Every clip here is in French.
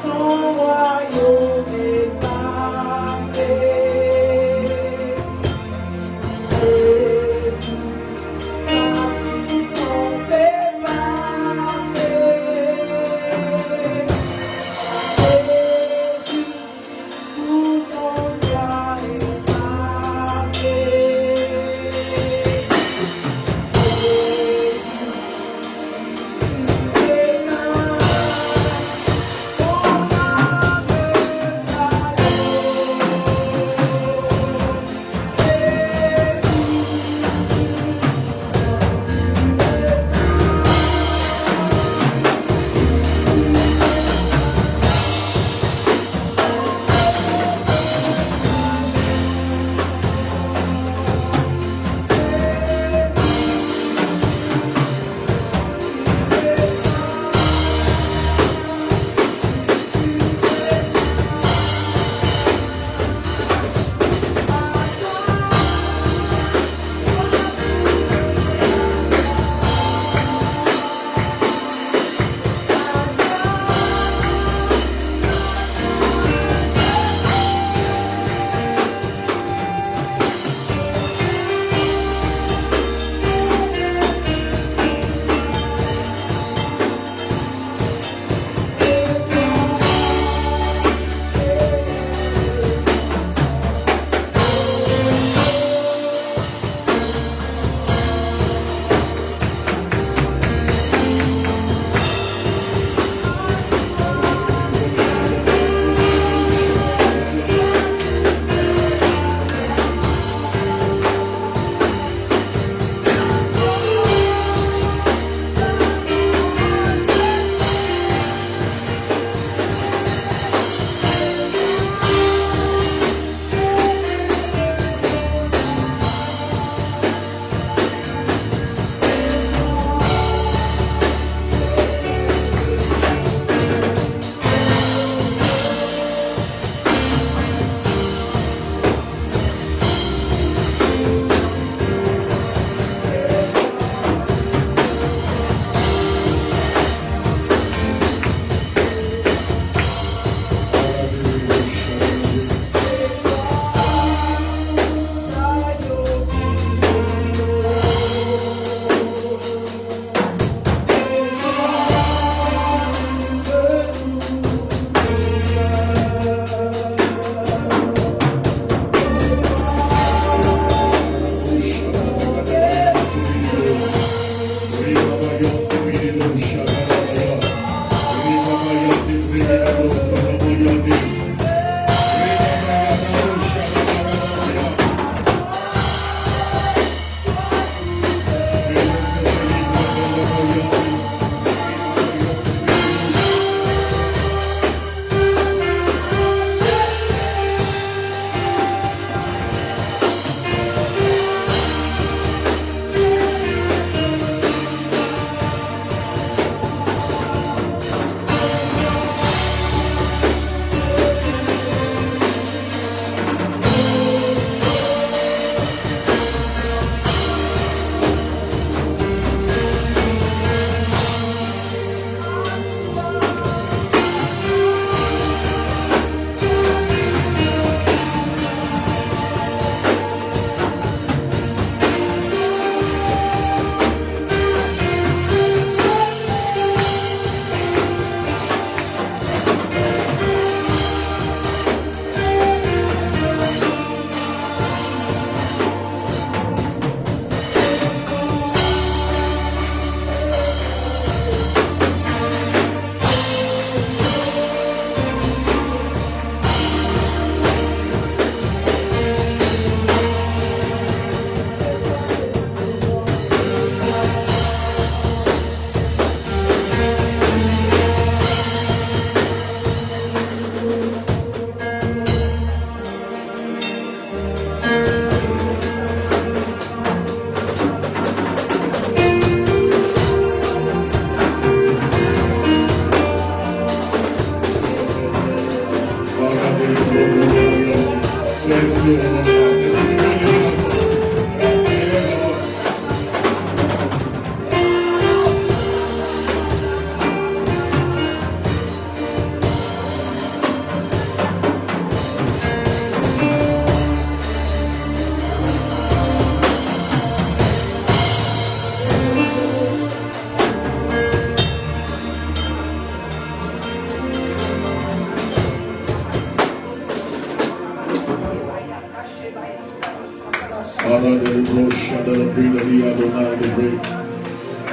Ton royaume est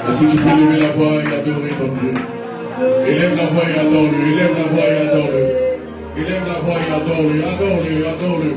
Est-ce que tu peux lever la voix et adorer ton Dieu? Élève la voix et adore-le, élève la voix et adore-le. Élève la voix et adore-le, adore-le, adore-le.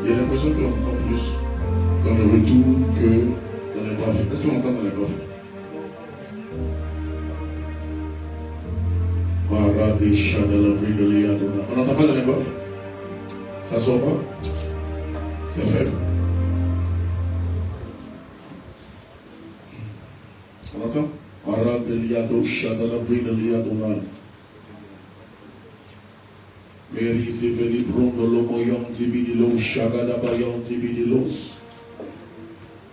Il y a l'impression qu'on entend plus dans le retour que dans les baffes. Est-ce qu'on entend dans les baffes? On n'entend pas dans les baffes? Ça sort pas? C'est faible. On entend? Mary Siveli Bruno Lomoyon Tibidilo Shagadabayon Tibidilos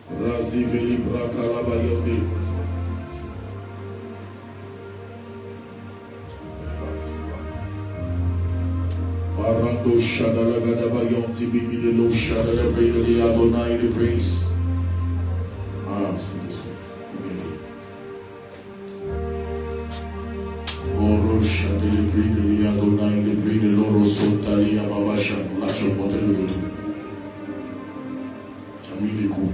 Raziveli Brakalabayonde Marando Shadalagadabayon Tibidilo Shadalabri Adonai the praise. Ah, c'est ça. Orosha de l'Évry de l'Iadonai, l'Évry de l'Orosotali, Ababasha, là je vais monter le retour. J'ai mis les coups.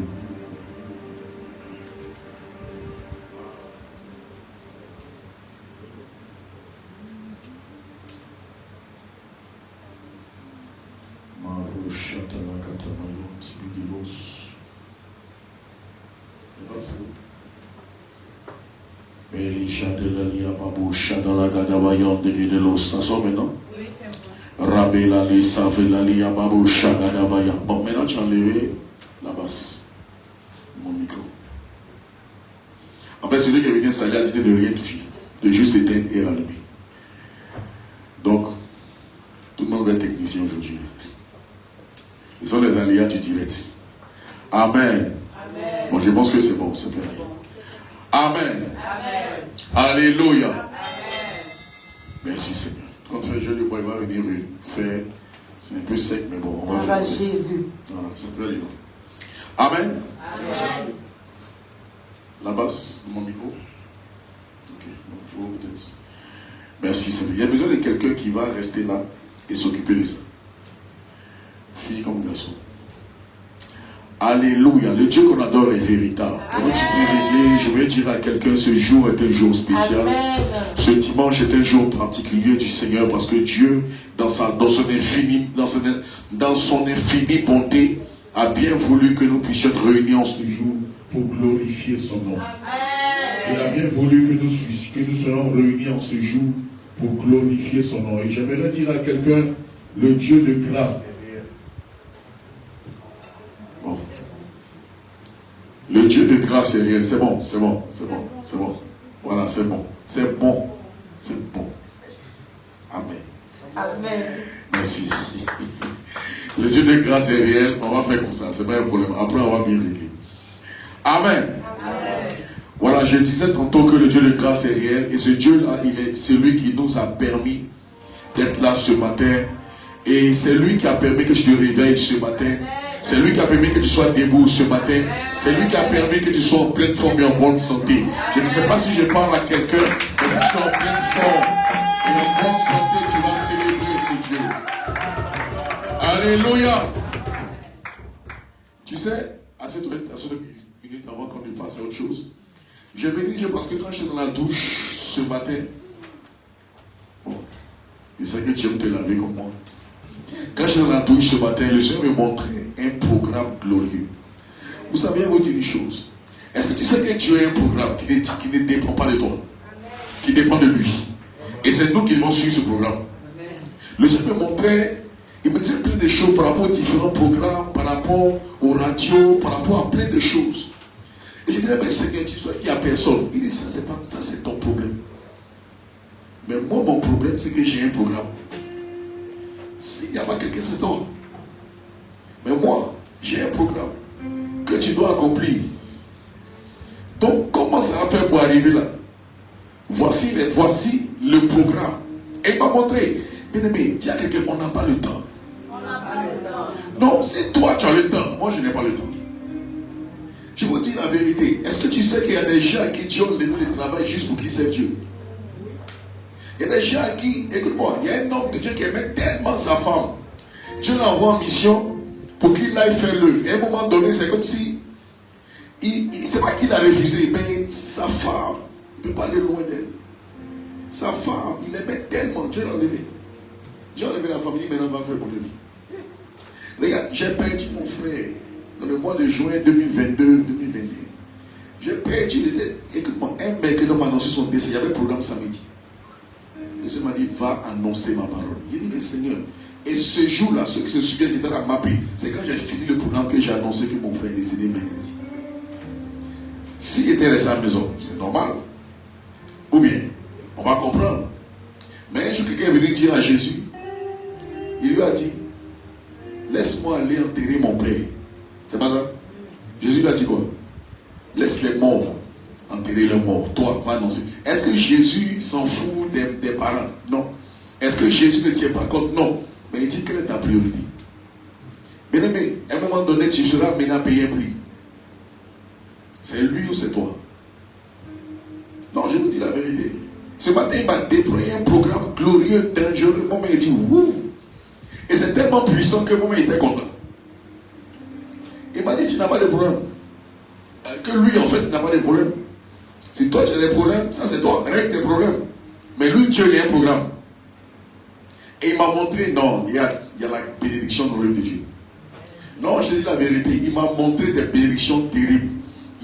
Marosha Talakatamayon, Tibidilos. Elisha de la Lia Babusha dans la Gadavayon de Videlos. Ça sort maintenant? Oui, c'est bon. Rabela Lisa Velalia Babusha Gadavaya. Bon, maintenant tu as enlevé la basse. Mon micro. En fait, celui qui avait installé a dit de ne rien toucher. De juste éteindre et rallumer. Donc, tout le monde va être technicien aujourd'hui. Ce sont les aléas du direct. Amen. Amen. Bon, je pense que c'est bon, c'est bien. Amen. Amen. Alléluia. Amen. Merci Seigneur. Quand on fait joli, il va venir faire. C'est un peu sec, mais bon, on va faire. Jésus. Voilà, c'est plus évident. Amen. Amen. La basse de mon micro. Ok, donc il faut peut-être. Merci Seigneur. Il y a besoin de quelqu'un qui va rester là et s'occuper de ça. Fille comme garçon. Alléluia. Le Dieu qu'on adore est véritable. Je vais dire à quelqu'un, ce jour est un jour spécial. Amen. Ce dimanche est un jour particulier du Seigneur parce que Dieu, dans son infinie bonté, a bien voulu que nous puissions être réunis en ce jour pour glorifier son nom. Amen. Il a bien voulu que nous soyons réunis en ce jour pour glorifier son nom. Et j'aimerais dire à quelqu'un, le Dieu de grâce. Bon. Le Dieu de grâce est réel. C'est bon. Voilà, c'est bon. C'est bon. Amen. Amen. Merci. Le Dieu de grâce est réel. On va faire comme ça. C'est pas un problème. Après, on va bien régler. Amen. Amen. Voilà, je disais tantôt que le Dieu de grâce est réel. Et ce Dieu-là, il est celui qui nous a permis d'être là ce matin. Et c'est lui qui a permis que tu te réveilles ce matin. C'est lui qui a permis que tu sois debout ce matin. C'est lui qui a permis que tu sois en pleine forme et en bonne santé. Je ne sais pas si je parle à quelqu'un, mais si tu es en pleine forme et en bonne santé, tu vas célébrer ce Dieu. Alléluia. Tu sais, à cette minute avant qu'on ne fasse autre chose, je bénis Dieu parce que quand j'étais dans la douche ce matin, bon, je sais que tu aimes te laver comme moi. Quand j'étais dans la douche ce matin, le Seigneur me montrait un programme glorieux. Vous savez, vous dire une chose. Est-ce que tu sais que Dieu a un programme qui ne dépend pas de toi, qui dépend de lui? Et c'est nous qui devons suivre ce programme. Le Seigneur me montrait, il me disait plein de choses par rapport aux différents programmes, par rapport aux radios, par rapport à plein de choses. Et je disais, mais Seigneur, tu sais, il n'y a personne. Il dit, ça c'est ton problème. Mais moi, mon problème, c'est que j'ai un programme. S'il n'y a pas quelqu'un, c'est toi. Mais moi, j'ai un programme que tu dois accomplir. Donc, comment ça va faire pour arriver là? Voici le programme. Et il m'a montré. Bien aimé, dis à quelqu'un, on n'a pas le temps. On n'a pas le temps. Non, c'est toi qui as le temps. Moi, je n'ai pas le temps. Je vous dis la vérité. Est-ce que tu sais qu'il y a des gens qui ont levé le travail juste pour qu'ils servent Dieu? Il y a des gens qui, écoute-moi, il y a un homme de Dieu qui aimait tellement sa femme. Dieu l'envoie en mission pour qu'il aille faire l'œuvre. À un moment donné, c'est comme si, c'est pas qu'il a refusé, mais sa femme ne peut pas aller loin d'elle. Sa femme, il aimait tellement, Dieu l'a enlevé. Dieu a enlevé la famille, maintenant on va faire mon œuvre. Regarde, j'ai perdu mon frère dans le mois de juin 2022-2021. J'ai perdu, écoute-moi, un mercredi m'a annoncé son décès, il y avait un programme samedi. Le Seigneur m'a dit, va annoncer ma parole. J'ai dit, mais Seigneur, et ce jour-là, ceux qui se souviennent qui étaient à la MAPI, c'est quand j'ai fini le programme que j'ai annoncé que mon frère est décédé mercredi. S'il était resté à la maison, c'est normal. Ou bien, on va comprendre. Mais un jour, quelqu'un est venu dire à Jésus, il lui a dit, laisse-moi aller enterrer mon père. C'est pas ça? Jésus lui a dit quoi? Laisse les morts enterrer les morts. Toi, va annoncer. Est-ce que Jésus s'en fout des parents? Non. Est-ce que Jésus ne tient pas compte? Non. Mais il dit, quelle est ta priorité? Bien aimé, à un moment donné, tu seras amené à payer un prix. C'est lui ou c'est toi? Non, je vous dis la vérité. Ce matin, il m'a déployé un programme glorieux, dangereux. Mon mec dit, wouh! Et c'est tellement puissant que mon mec était content. Il m'a dit, tu n'as pas de problème. Que lui, en fait, n'a pas de problème. Si toi, tu as des problèmes, ça c'est toi, règle tes problèmes. Mais lui, Dieu, il y a un programme. Et il m'a montré, non, il y a la bénédiction dans l'œuvre de Dieu. Non, je dis la vérité, il m'a montré des bénédictions terribles.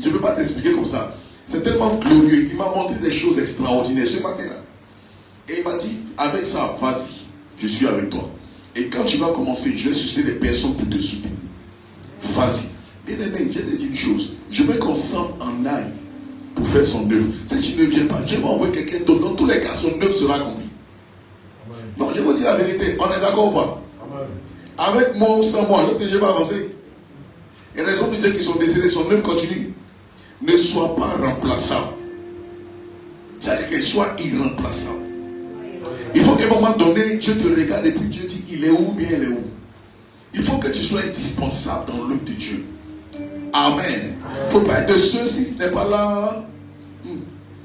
Je ne peux pas t'expliquer comme ça. C'est tellement glorieux. Il m'a montré des choses extraordinaires ce matin-là. Et il m'a dit, avec ça, vas-y, je suis avec toi. Et quand tu vas commencer, je vais susciter des personnes pour te soutenir. Vas-y. Bien aimé, je vais te dire une chose. Je veux qu'ensemble en aille pour faire son œuvre. Si tu ne viens pas, Dieu va envoyer quelqu'un d'autre. Dans tous les cas, son œuvre sera accomplie. Donc je vous dis la vérité, on est d'accord ou pas? Amen. Avec moi ou sans moi, l'autre Dieu va avancer. Il y a des hommes de Dieu qui sont décédés, son œuvre continue. Ne sois pas remplaçable. C'est-à-dire qu'elle soit irremplaçable. Il faut qu'à un moment donné, Dieu te regarde et puis Dieu dit, il est où, bien il est où. Il faut que tu sois indispensable dans l'œuvre de Dieu. Amen. Il ne faut pas être de ceux, si tu n'es pas là,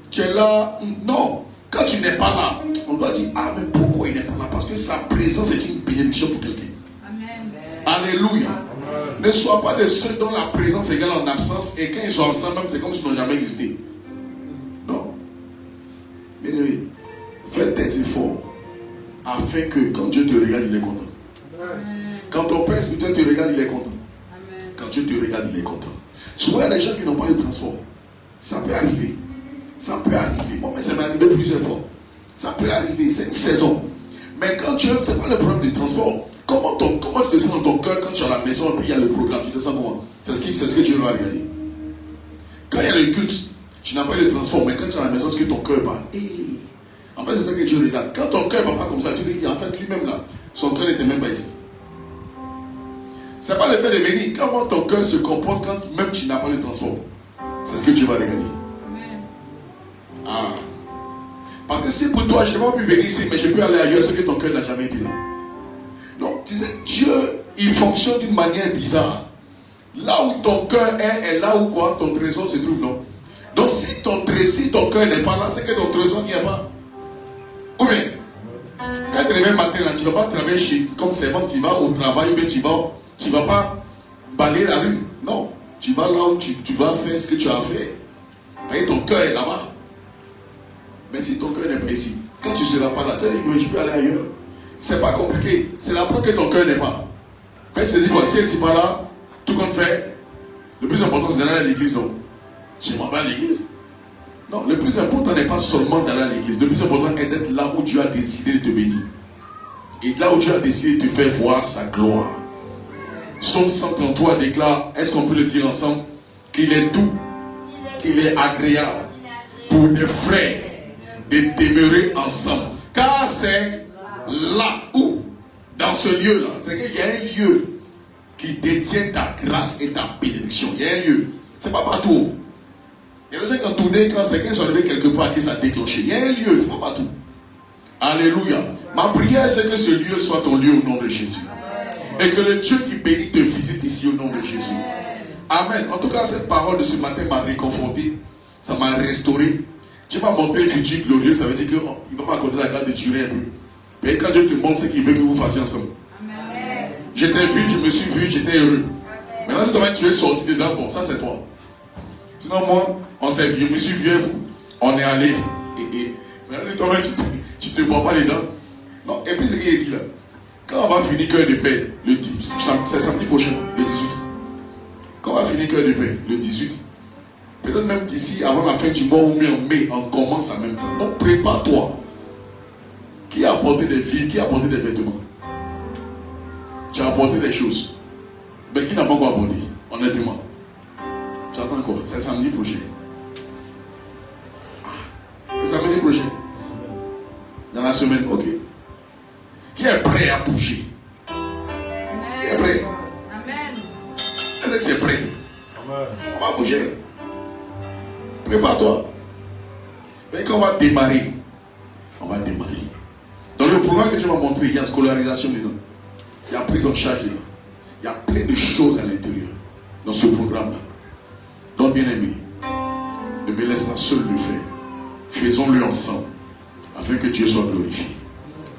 tu es là. Non. Quand tu n'es pas là, on doit dire, ah mais pourquoi il n'est pas là? Parce que sa présence est une bénédiction pour quelqu'un. Amen. Alléluia. Ne sois pas de ceux dont la présence égale en absence et quand ils sont ensemble, même c'est comme s'ils n'ont jamais existé. Non. Bien aimé, fais tes efforts afin que quand Dieu te regarde, il est content. Quand ton Père spirituel te regarde, il est content. Quand Dieu te regarde, il est content. Souvent, il y a des gens qui n'ont pas de transport. Ça peut arriver. Ça peut arriver. Moi, mais ça m'est arrivé plusieurs fois. Ça peut arriver. C'est une saison. Mais quand Dieu, c'est pas le problème du transport. Comment tu descends dans ton cœur quand tu es à la maison et puis il y a le programme? Tu descends comment? C'est ce que Dieu doit regarder. Quand il y a le culte, tu n'as pas de transport. Mais quand tu es à la maison, est-ce que ton cœur bat? En fait, c'est ça que Dieu regarde. Quand ton cœur ne va pas comme ça, tu dis, en fait, lui-même là, son cœur n'était même pas ici. C'est pas le fait de venir. Comment ton cœur se comporte quand même tu n'as pas de transport? C'est ce que Dieu va regarder. Ah. Parce que si pour toi, je n'ai pas pu venir ici, mais je peux aller ailleurs, c'est que ton cœur n'a jamais été là. Donc, tu sais, Dieu, il fonctionne d'une manière bizarre. Là où ton cœur est là où quoi, ton trésor se trouve, non? Donc, si ton cœur n'est pas là, c'est que ton trésor n'y est pas. Ou bien, quand tu réveilles matin, là, tu ne vas pas travailler comme servant, tu vas au travail, mais tu ne vas pas balayer la rue. Non, tu vas là où tu vas faire ce que tu as à faire. Et ton cœur est là-bas. Mais si ton cœur n'est pas ici, quand tu ne seras pas là, tu vas dire, mais je peux aller ailleurs. C'est pas compliqué. C'est la preuve que ton cœur n'est pas. Quand tu te dis, si c'est pas là, tout compte fait. Le plus important, c'est d'aller à l'église, non? Je m'en vais à l'église. Non, le plus important n'est pas seulement d'aller à l'église. Le plus important est d'être là où Dieu a décidé de te bénir. Et là où Dieu a décidé de te faire voir sa gloire. Psaume 133 déclare, est-ce qu'on peut le dire ensemble, qu'il est doux, qu'il est agréable pour des frères de demeurer ensemble. Car c'est là où, dans ce lieu-là, c'est qu'il y a un lieu qui détient ta grâce et ta bénédiction. Il y a un lieu. C'est pas partout. Il y a des gens qui ont tourné quand c'est qu'ils sont arrivés quelque part et ça a déclenché. Il y a un lieu, c'est pas partout. Alléluia. Ma prière, c'est que ce lieu soit ton lieu au nom de Jésus. Et que le Dieu qui bénit te visite ici au nom de Jésus. Amen. En tout cas, cette parole de ce matin m'a réconforté. Ça m'a restauré. Dieu m'a montré le futur glorieux. Ça veut dire qu'il ne va pas accorder la grâce de durer un peu. Et quand Dieu te montre, c'est qu'il veut que vous fassiez ensemble. Amen. J'étais vu, je me suis vu, j'étais heureux. Maintenant, si tu es sorti dedans, bon, ça c'est toi. Sinon, moi, on s'est vu, je me suis vu, on est allé. Maintenant, si toi-même, tu ne te vois pas dedans. Non, et puis, ce qu'il dit là. Quand on va finir cœur de paix, c'est samedi prochain, le 18. Quand on va finir cœur de paix, le 18, peut-être même d'ici, avant la fin du mois ou en mai, on commence en même temps. Donc prépare-toi. Qui a apporté des filles, qui a apporté des vêtements? Tu as apporté des choses. Mais qui n'a pas encore apporté? Honnêtement. Tu attends quoi? C'est samedi prochain. C'est samedi prochain. Dans la semaine, ok. Qui est prêt à bouger? Qui est prêt? Amen. Est-ce que tu es prêt? Amen. On va bouger. Prépare-toi. Mais quand on va démarrer, on va démarrer. Dans le programme que tu m'as montré, il y a scolarisation dedans. Il y a prise en charge dedans. Il y a plein de choses à l'intérieur. Dans ce programme-là. Donc, bien aimé, ne me laisse pas seul le faire. Faisons-le ensemble. Afin que Dieu soit glorifié.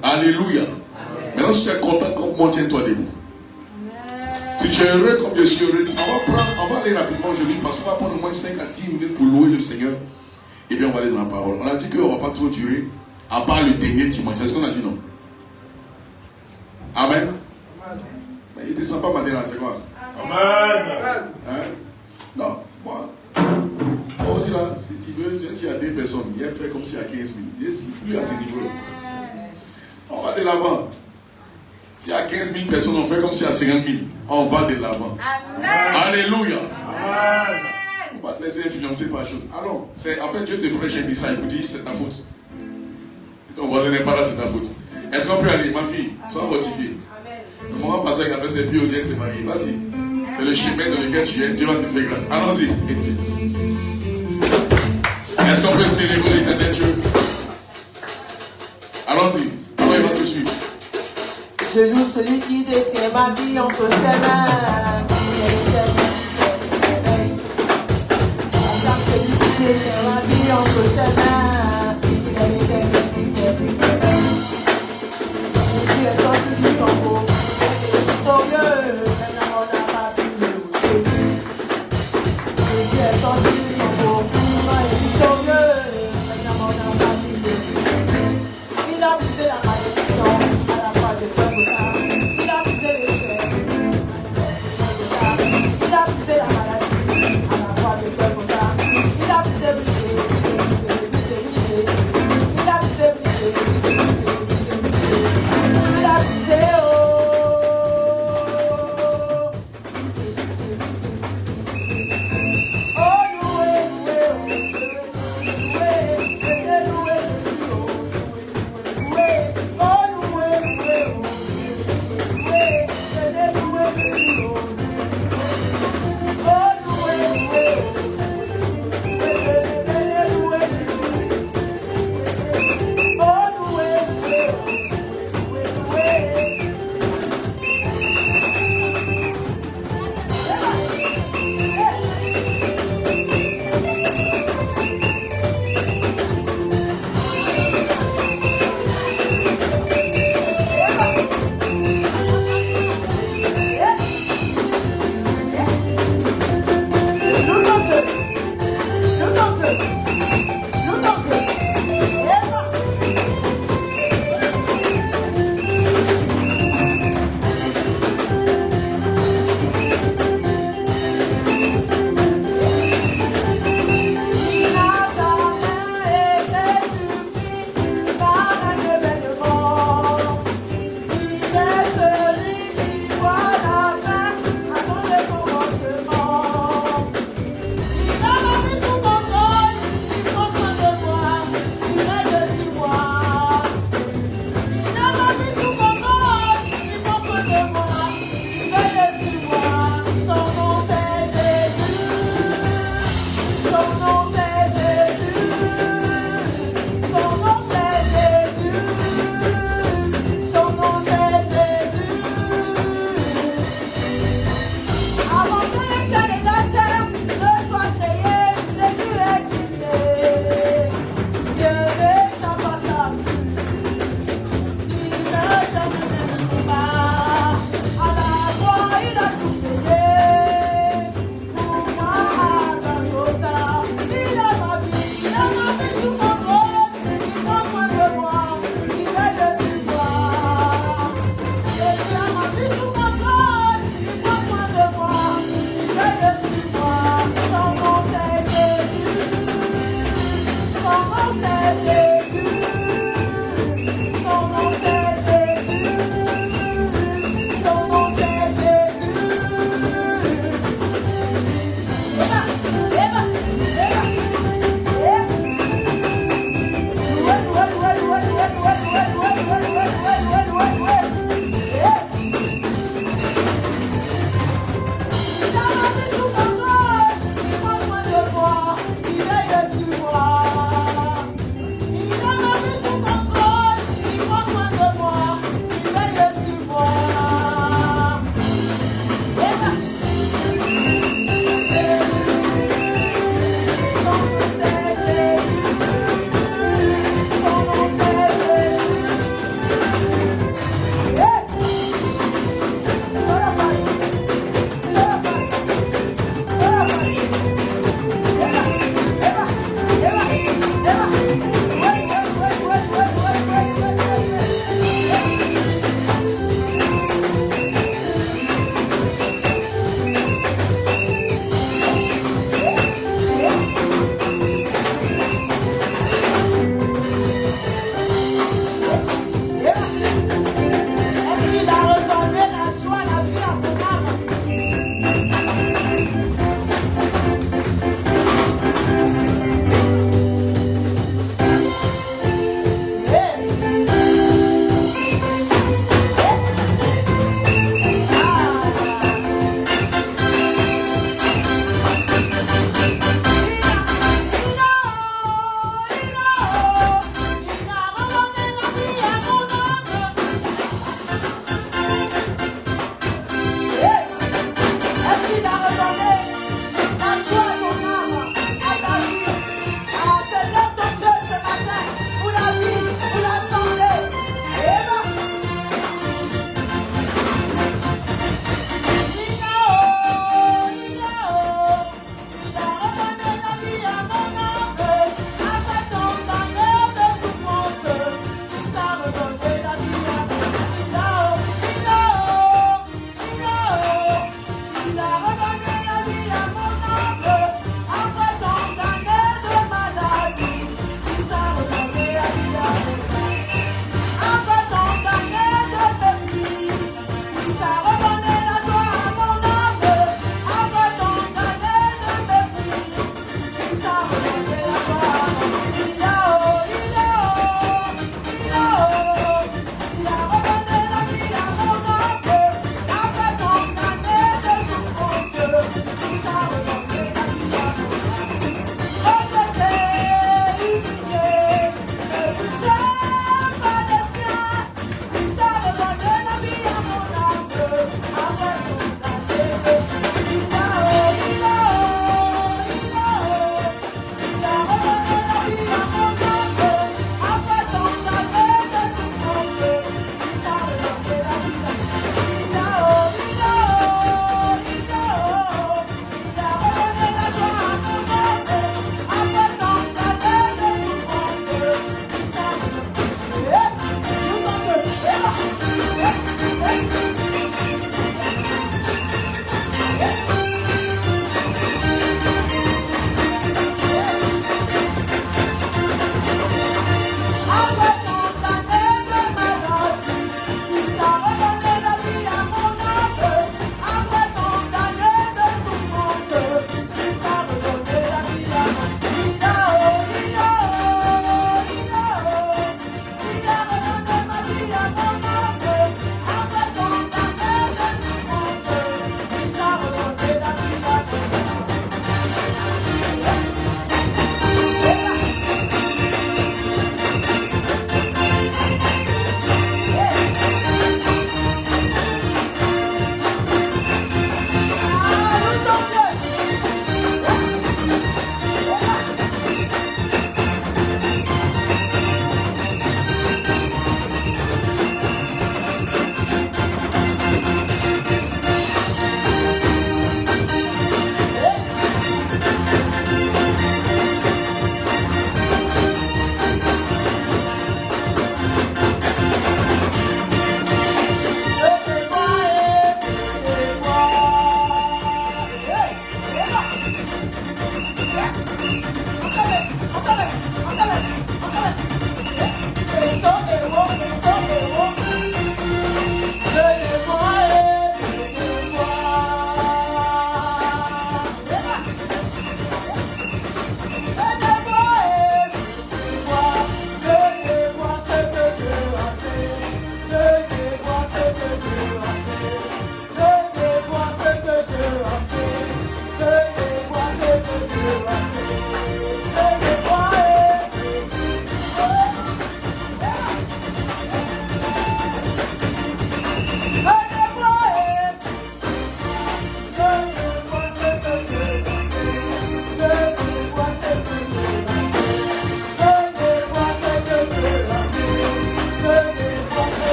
Alléluia. Maintenant, si tu es content comme moi, tiens-toi debout. Si tu es heureux comme je suis heureux, on va aller rapidement aujourd'hui parce qu'on va prendre au moins 5 à 10 minutes pour louer le Seigneur. Et bien, on va aller dans la parole. On a dit qu'on ne va pas trop durer, à part le dernier dimanche. C'est ce qu'on a dit, non? Amen. Mais il ne descend pas maintenant, c'est quoi? Amen. Hein? Non, moi, on dit là, si tu veux, s'il y a 2 personnes, il y a fait comme s'il y a 15 000. Plus à ce niveau-là. On va de l'avant. S'il y a 15 000 personnes, on fait comme s'il y a 50 000. On va de l'avant. Alléluia. Amen. On va te laisser influencer par la chose. Alors, après Dieu te prêche un message pour dire c'est ta faute. Ton voisin n'est pas là, c'est ta faute. Est-ce qu'on peut aller, ma fille? Sois fortifiée. Le moment passé qu'après ses pieds au dieu c'est marié. Vas-y. C'est le chemin dans lequel tu es. Dieu va te faire grâce. Allons-y. Est-ce qu'on peut célébrer l'éternel Dieu? Allons-y. Alors il va te suivre. Je loue celui qui détient ma vie entre ses mains. Celui qui détient ma vie entre ses mains. Je suis sorti du tombeau. Victorieux.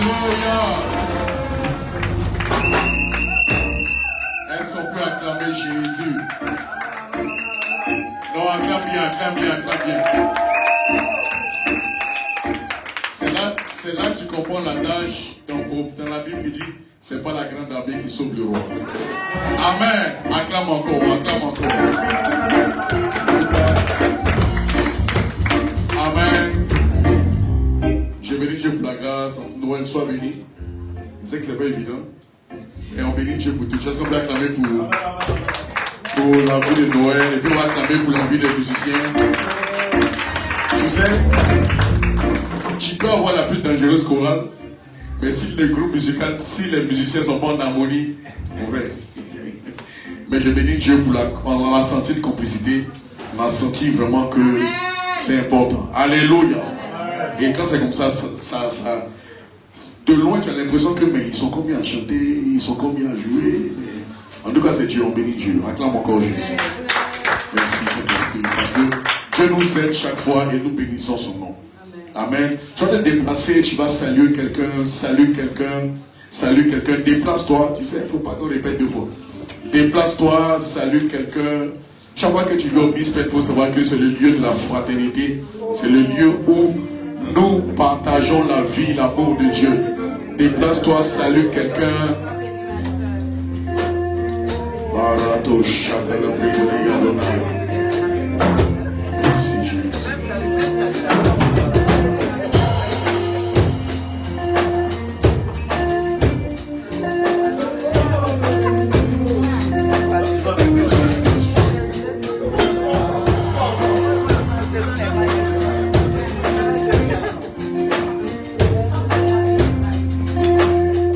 Alléluia. Est-ce qu'on peut acclamer Jésus? Non, acclame bien, acclame bien, acclame bien. C'est là que tu comprends l'adage dans la Bible qui dit c'est pas la grande abeille qui sauve le roi. Amen. Acclame encore, acclame encore. Amen. Je bénis Dieu pour la grâce. Noël soit béni. Je sais que c'est pas évident. Et on bénit Dieu pour tout. Est-ce qu'on peut acclamer pour la vie de Noël? Et puis on va acclamer pour la vie des musiciens. Tu sais, tu peux avoir la plus dangereuse chorale, mais si les groupes musicaux, si les musiciens sont pas en harmonie, vrai. Mais je bénis Dieu pour on a senti une complicité, on a senti vraiment que c'est important. Alléluia. Et quand c'est comme ça, de loin tu as l'impression que mais ils sont combien à chanter, ils sont combien à jouer. Mais, en tout cas c'est Dieu, on bénit Dieu. Acclame encore Jésus. Merci Saint-Esprit, parce que Dieu nous aide chaque fois et nous bénissons son nom. Amen. Tu vas te déplacer, tu vas saluer quelqu'un, déplace-toi. Tu sais, il ne faut pas qu'on répète deux fois. Déplace-toi, salue quelqu'un. Chaque fois que tu vas au Bispet, il faut savoir que c'est le lieu de la fraternité. C'est le lieu où nous partageons la vie, l'amour de Dieu. Déplace-toi, salue quelqu'un. Merci Jésus.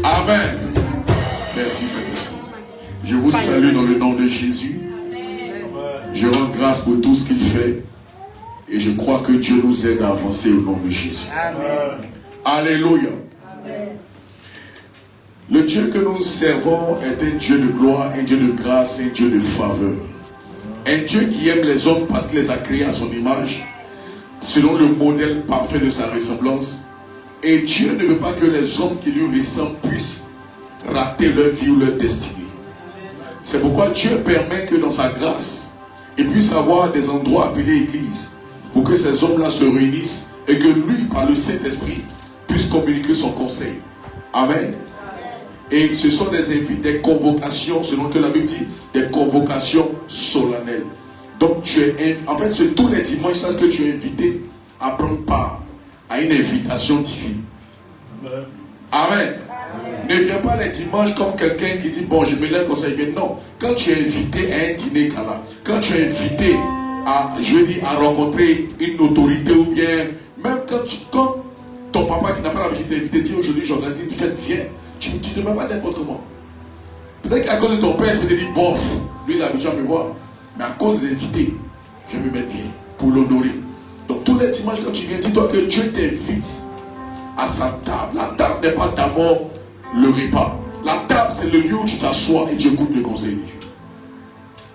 Amen. Merci Seigneur. Je vous salue dans le nom de Jésus. Je rends grâce pour tout ce qu'il fait. Et je crois que Dieu nous aide à avancer au nom de Jésus. Amen. Alléluia. Amen. Le Dieu que nous servons est un Dieu de gloire, un Dieu de grâce, un Dieu de faveur. Un Dieu qui aime les hommes parce qu'il les a créés à son image, selon le modèle parfait de sa ressemblance. Et Dieu ne veut pas que les hommes qui lui ressemblent puissent rater leur vie ou leur destinée. C'est pourquoi Dieu permet que dans sa grâce, il puisse avoir des endroits appelés églises, pour que ces hommes-là se réunissent et que lui, par le Saint-Esprit, puisse communiquer son conseil. Amen. Et ce sont des convocations, selon que la Bible dit, des convocations solennelles. Donc en fait, c'est tous les dimanches que tu es invité à prendre part à une invitation divine. Amen. Ne viens pas les dimanches comme quelqu'un qui dit bon je me lève comme ça. Non, quand tu es invité à un dîner gala, quand tu es invité à rencontrer une autorité ou bien même quand ton papa qui n'a pas l'habitude d'inviter dit aujourd'hui j'organise une fête, viens, tu ne mets pas n'importe comment. Peut-être qu'à cause de ton père je peux te dire bof, lui il a l'habitude à me voir, mais à cause des invités je me mets bien pour l'honorer. Donc tous les dimanches quand tu viens, dis-toi que Dieu t'invite à sa table. La table n'est pas d'abord le repas. La table c'est le lieu où tu t'assois et tu écoutes le conseil de Dieu.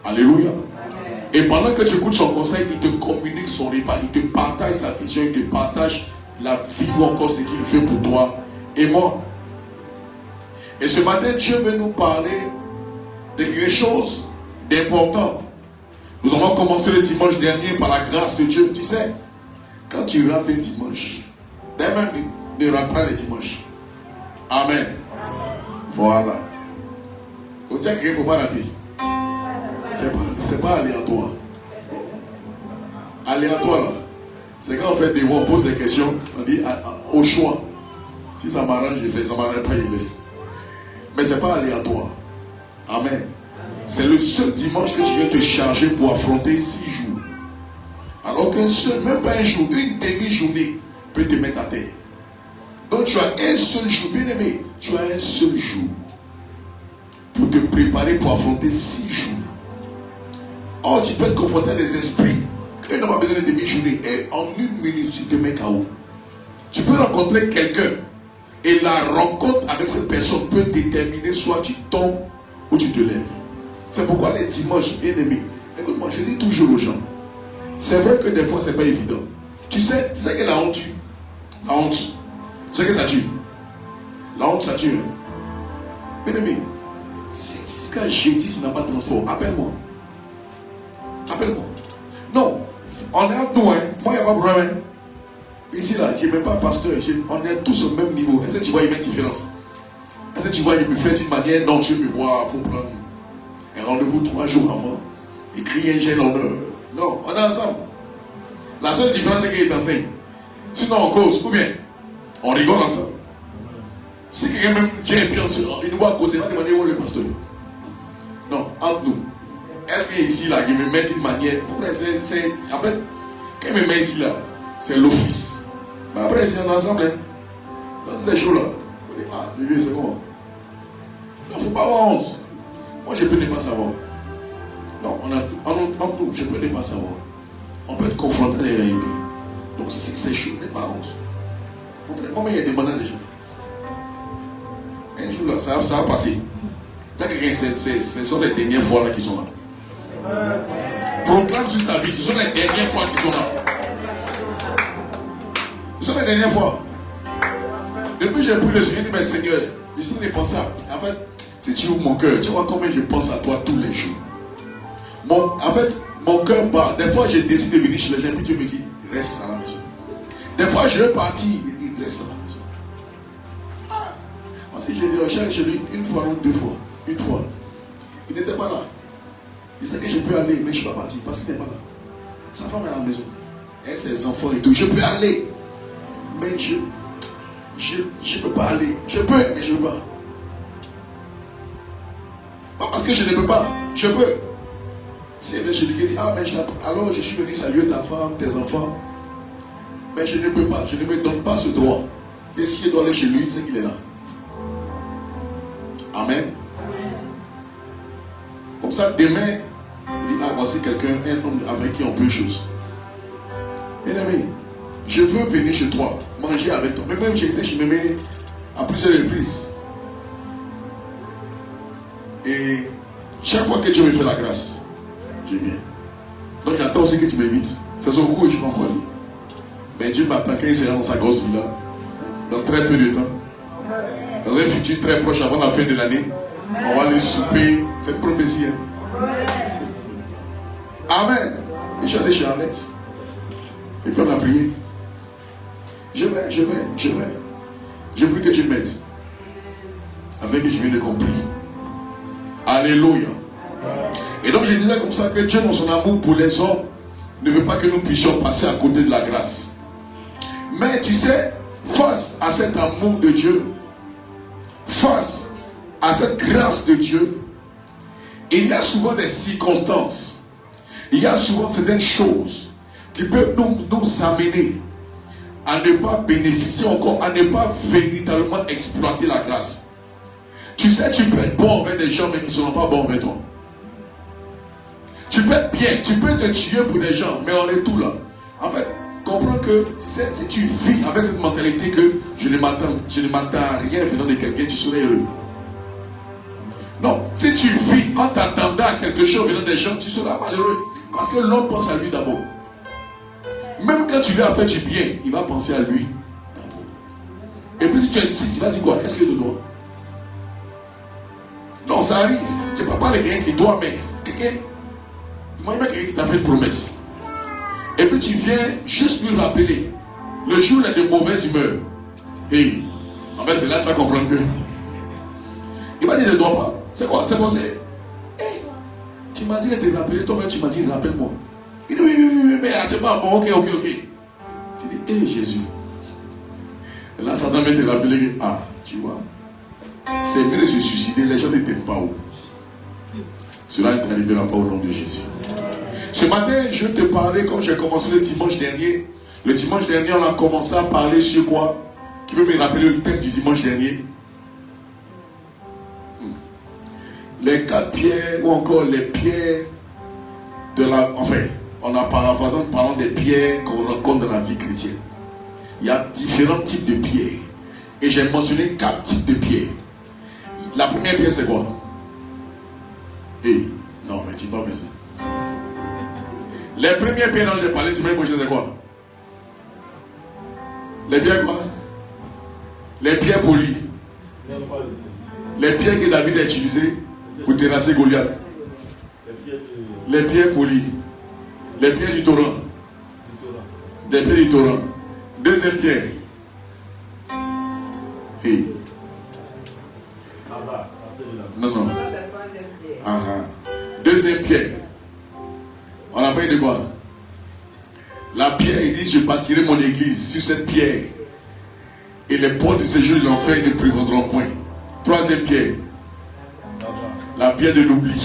Alléluia. Amen. Et pendant que tu écoutes son conseil, il te communique son repas, il te partage sa vision, il te partage la vie ou encore ce qu'il fait pour toi et moi. Et ce matin, Dieu veut nous parler de quelque chose d'important. Nous avons commencé le dimanche dernier par la grâce de Dieu. Tu sais, quand tu rates un dimanche, d'ailleurs même ne rate pas les dimanches. Amen. Voilà. On dit qu'il ne faut pas rater. C'est pas aléatoire. Aléatoire là. C'est quand on fait des on pose des questions, on dit au choix. Si ça m'arrange, je fais. Ça ne m'arrange pas, je laisse. Mais ce n'est pas aléatoire. Amen. C'est le seul dimanche que tu viens te charger pour affronter 6 jours. Alors qu'un seul, même pas un jour, une demi-journée peut te mettre à terre. Donc tu as un seul jour, bien aimé, tu as un seul jour pour te préparer pour affronter 6 jours. Or tu peux te confronter à des esprits qui n'ont pas besoin de demi-journée et en 1 minute tu te mets KO. Tu peux rencontrer quelqu'un et la rencontre avec cette personne peut déterminer soit tu tombes ou tu te lèves. C'est pourquoi les dimanches, bien aimés, écoute-moi, je dis toujours aux gens, c'est vrai que des fois c'est pas évident. Tu sais que la honte tue. La honte, tu sais que ça tue. haute stature. Bien aimé, si ce que j'ai dit, ça n'a pas de transport, appelle-moi. Appelle-moi. Non, on est entre nous, hein. Moi, il n'y a pas de problème. Ici, là, je n'ai même pas pasteur. On est tous au même niveau. Est-ce que tu vois une différence? Est-ce que tu vois, il me fait d'une manière, non, je me vois, il faut prendre un rendez-vous 3 jours avant. Écrire un gel en heure. Non, on est ensemble. La seule différence, c'est qu'il est enseigne. Sinon, on cause, ou bien, on rigole ensemble. Si quelqu'un même vient et puis il nous voit causer, il va demander où est le pasteur. Non, entre nous. Est-ce que ici, là, il me met d'une manière. C'est. En fait, quand il me met ici, là, c'est l'office. Mais après, si on est ensemble, hein, dans ces jours-là, on dit, ah, Dieu, c'est bon. Il ne faut pas avoir honte. Moi, je peux ne pas savoir. Non, entre nous, je peux ne pas savoir. On peut être confronté à la réalité. Donc, si c'est chaud, n'est pas honte. Combien il y a des mandats déjà? Un jour là, ça va passer. Là, ce sont les dernières fois là qui sont là. Proclame sur sa vie, ce sont les dernières fois qui sont là. Ce sont les dernières fois. Depuis que j'ai pris le Seigneur, mais Seigneur, je suis pensé à. En fait, si tu ouvres mon cœur, tu vois combien je pense à toi tous les jours. En fait, mon cœur bat. Des fois, je décide de venir chez les gens, puis Dieu me dit, reste à la maison. Des fois, je vais partir, il dit, reste à la maison. Parce que j'ai dit, recherche chez lui une fois, non, 2 fois. Une fois. Il n'était pas là. Il disait que je peux aller, mais je ne suis pas parti parce qu'il n'est pas là. Sa femme est à la maison. Et ses enfants et tout. Je peux aller, mais je ne peux pas aller. Je peux, mais je ne peux pas. Pas parce que je ne peux pas. Je peux. Si elle je lui dis, ah, mais alors je suis venu saluer ta femme, tes enfants. Mais je ne peux pas. Je ne me donne pas ce droit. Et si je dois aller chez lui, c'est qu'il est là. Amen. Comme ça, demain, il dit, ah, voici quelqu'un, un homme avec qui on peut chose. Bien aimé, je veux venir chez toi, manger avec toi. Mais même j'ai été chez Mémé à plusieurs reprises. Et chaque fois que tu me fais la grâce, je viens. Donc j'attends aussi que tu m'invites. C'est son coup et je ne peux pas aller. Mais Dieu m'attend quand il sera dans sa grosse villa, dans très peu de temps. Dans un futur très proche avant la fin de l'année, on va aller souper cette prophétie. Amen. Et je suis allé chez Alex. Et puis on a prié. Je vais. Je prie que tu m'aides. Avec que je viens de comprendre. Alléluia. Et donc je disais comme ça que Dieu dans son amour pour les hommes ne veut pas que nous puissions passer à côté de la grâce. Mais tu sais, face à cet amour de Dieu, face à cette grâce de Dieu, il y a souvent des circonstances, il y a souvent certaines choses qui peuvent nous amener à ne pas bénéficier encore, à ne pas véritablement exploiter la grâce. Tu sais, tu peux être bon avec des gens mais qui ne seront pas bons avec toi. Tu peux être bien, tu peux te tuer pour des gens, mais on est tout là. En fait, comprends que, tu sais, si tu vis avec cette mentalité que je ne m'attends à rien venant de quelqu'un, tu serais heureux. Non, si tu vis en t'attendant à quelque chose venant des gens, tu seras malheureux. Parce que l'homme pense à lui d'abord. Même quand tu lui as fait du bien, il va penser à lui d'abord. Et puis si tu insistes, il va dire quoi? Qu'est-ce que tu dois? Non, ça arrive. Je ne parle pas de quelqu'un qui doit, mais quelqu'un. Imagine quelqu'un qui t'a fait une promesse. Et puis tu viens juste lui rappeler. Le jour où il a de mauvaise humeur. Et en fait, c'est là que tu vas comprendre que. Il va dire, je ne dois pas. C'est quoi? C'est quoi? C'est. Hey, tu m'as dit de te rappeler, toi-même tu m'as dit, rappelle-moi. Il dit, oui, mais actuellement, bon, ok. Tu dis, Jésus. Et là, Satan va te rappeler que, ah, tu vois, c'est mieux de se suicider, les gens ne t'aiment pas où. Cela n'arrivera pas au nom de Jésus. Ce matin, je vais te parler, comme j'ai commencé le dimanche dernier. Le dimanche dernier, on a commencé à parler sur quoi? Qui peut me rappeler le thème du dimanche dernier? Les 4 pierres, ou encore les pierres de la... Enfin, on a paraphrasé en parlant des pierres qu'on rencontre dans la vie chrétienne. Il y a différents types de pierres. Et j'ai mentionné 4 types de pierres. La première pierre, c'est quoi? Non, mais tu ne pas mais ça. Les premières pierres dont j'ai parlé, tu m'as dit, c'est quoi? Les pierres quoi? Les pierres polies. Les pierres que David a utilisées pour terrasser Goliath. Les pierres polies. Les pierres du torrent. Des pierres du torrent. Deuxième pierre. Hey. Non. Deuxième pierre. On a parlé de quoi? La pierre, il dit, je bâtirai mon église sur cette pierre. Et les portes de séjour de l'enfer ne prévaudront point. Troisième pierre. La pierre de l'oubli.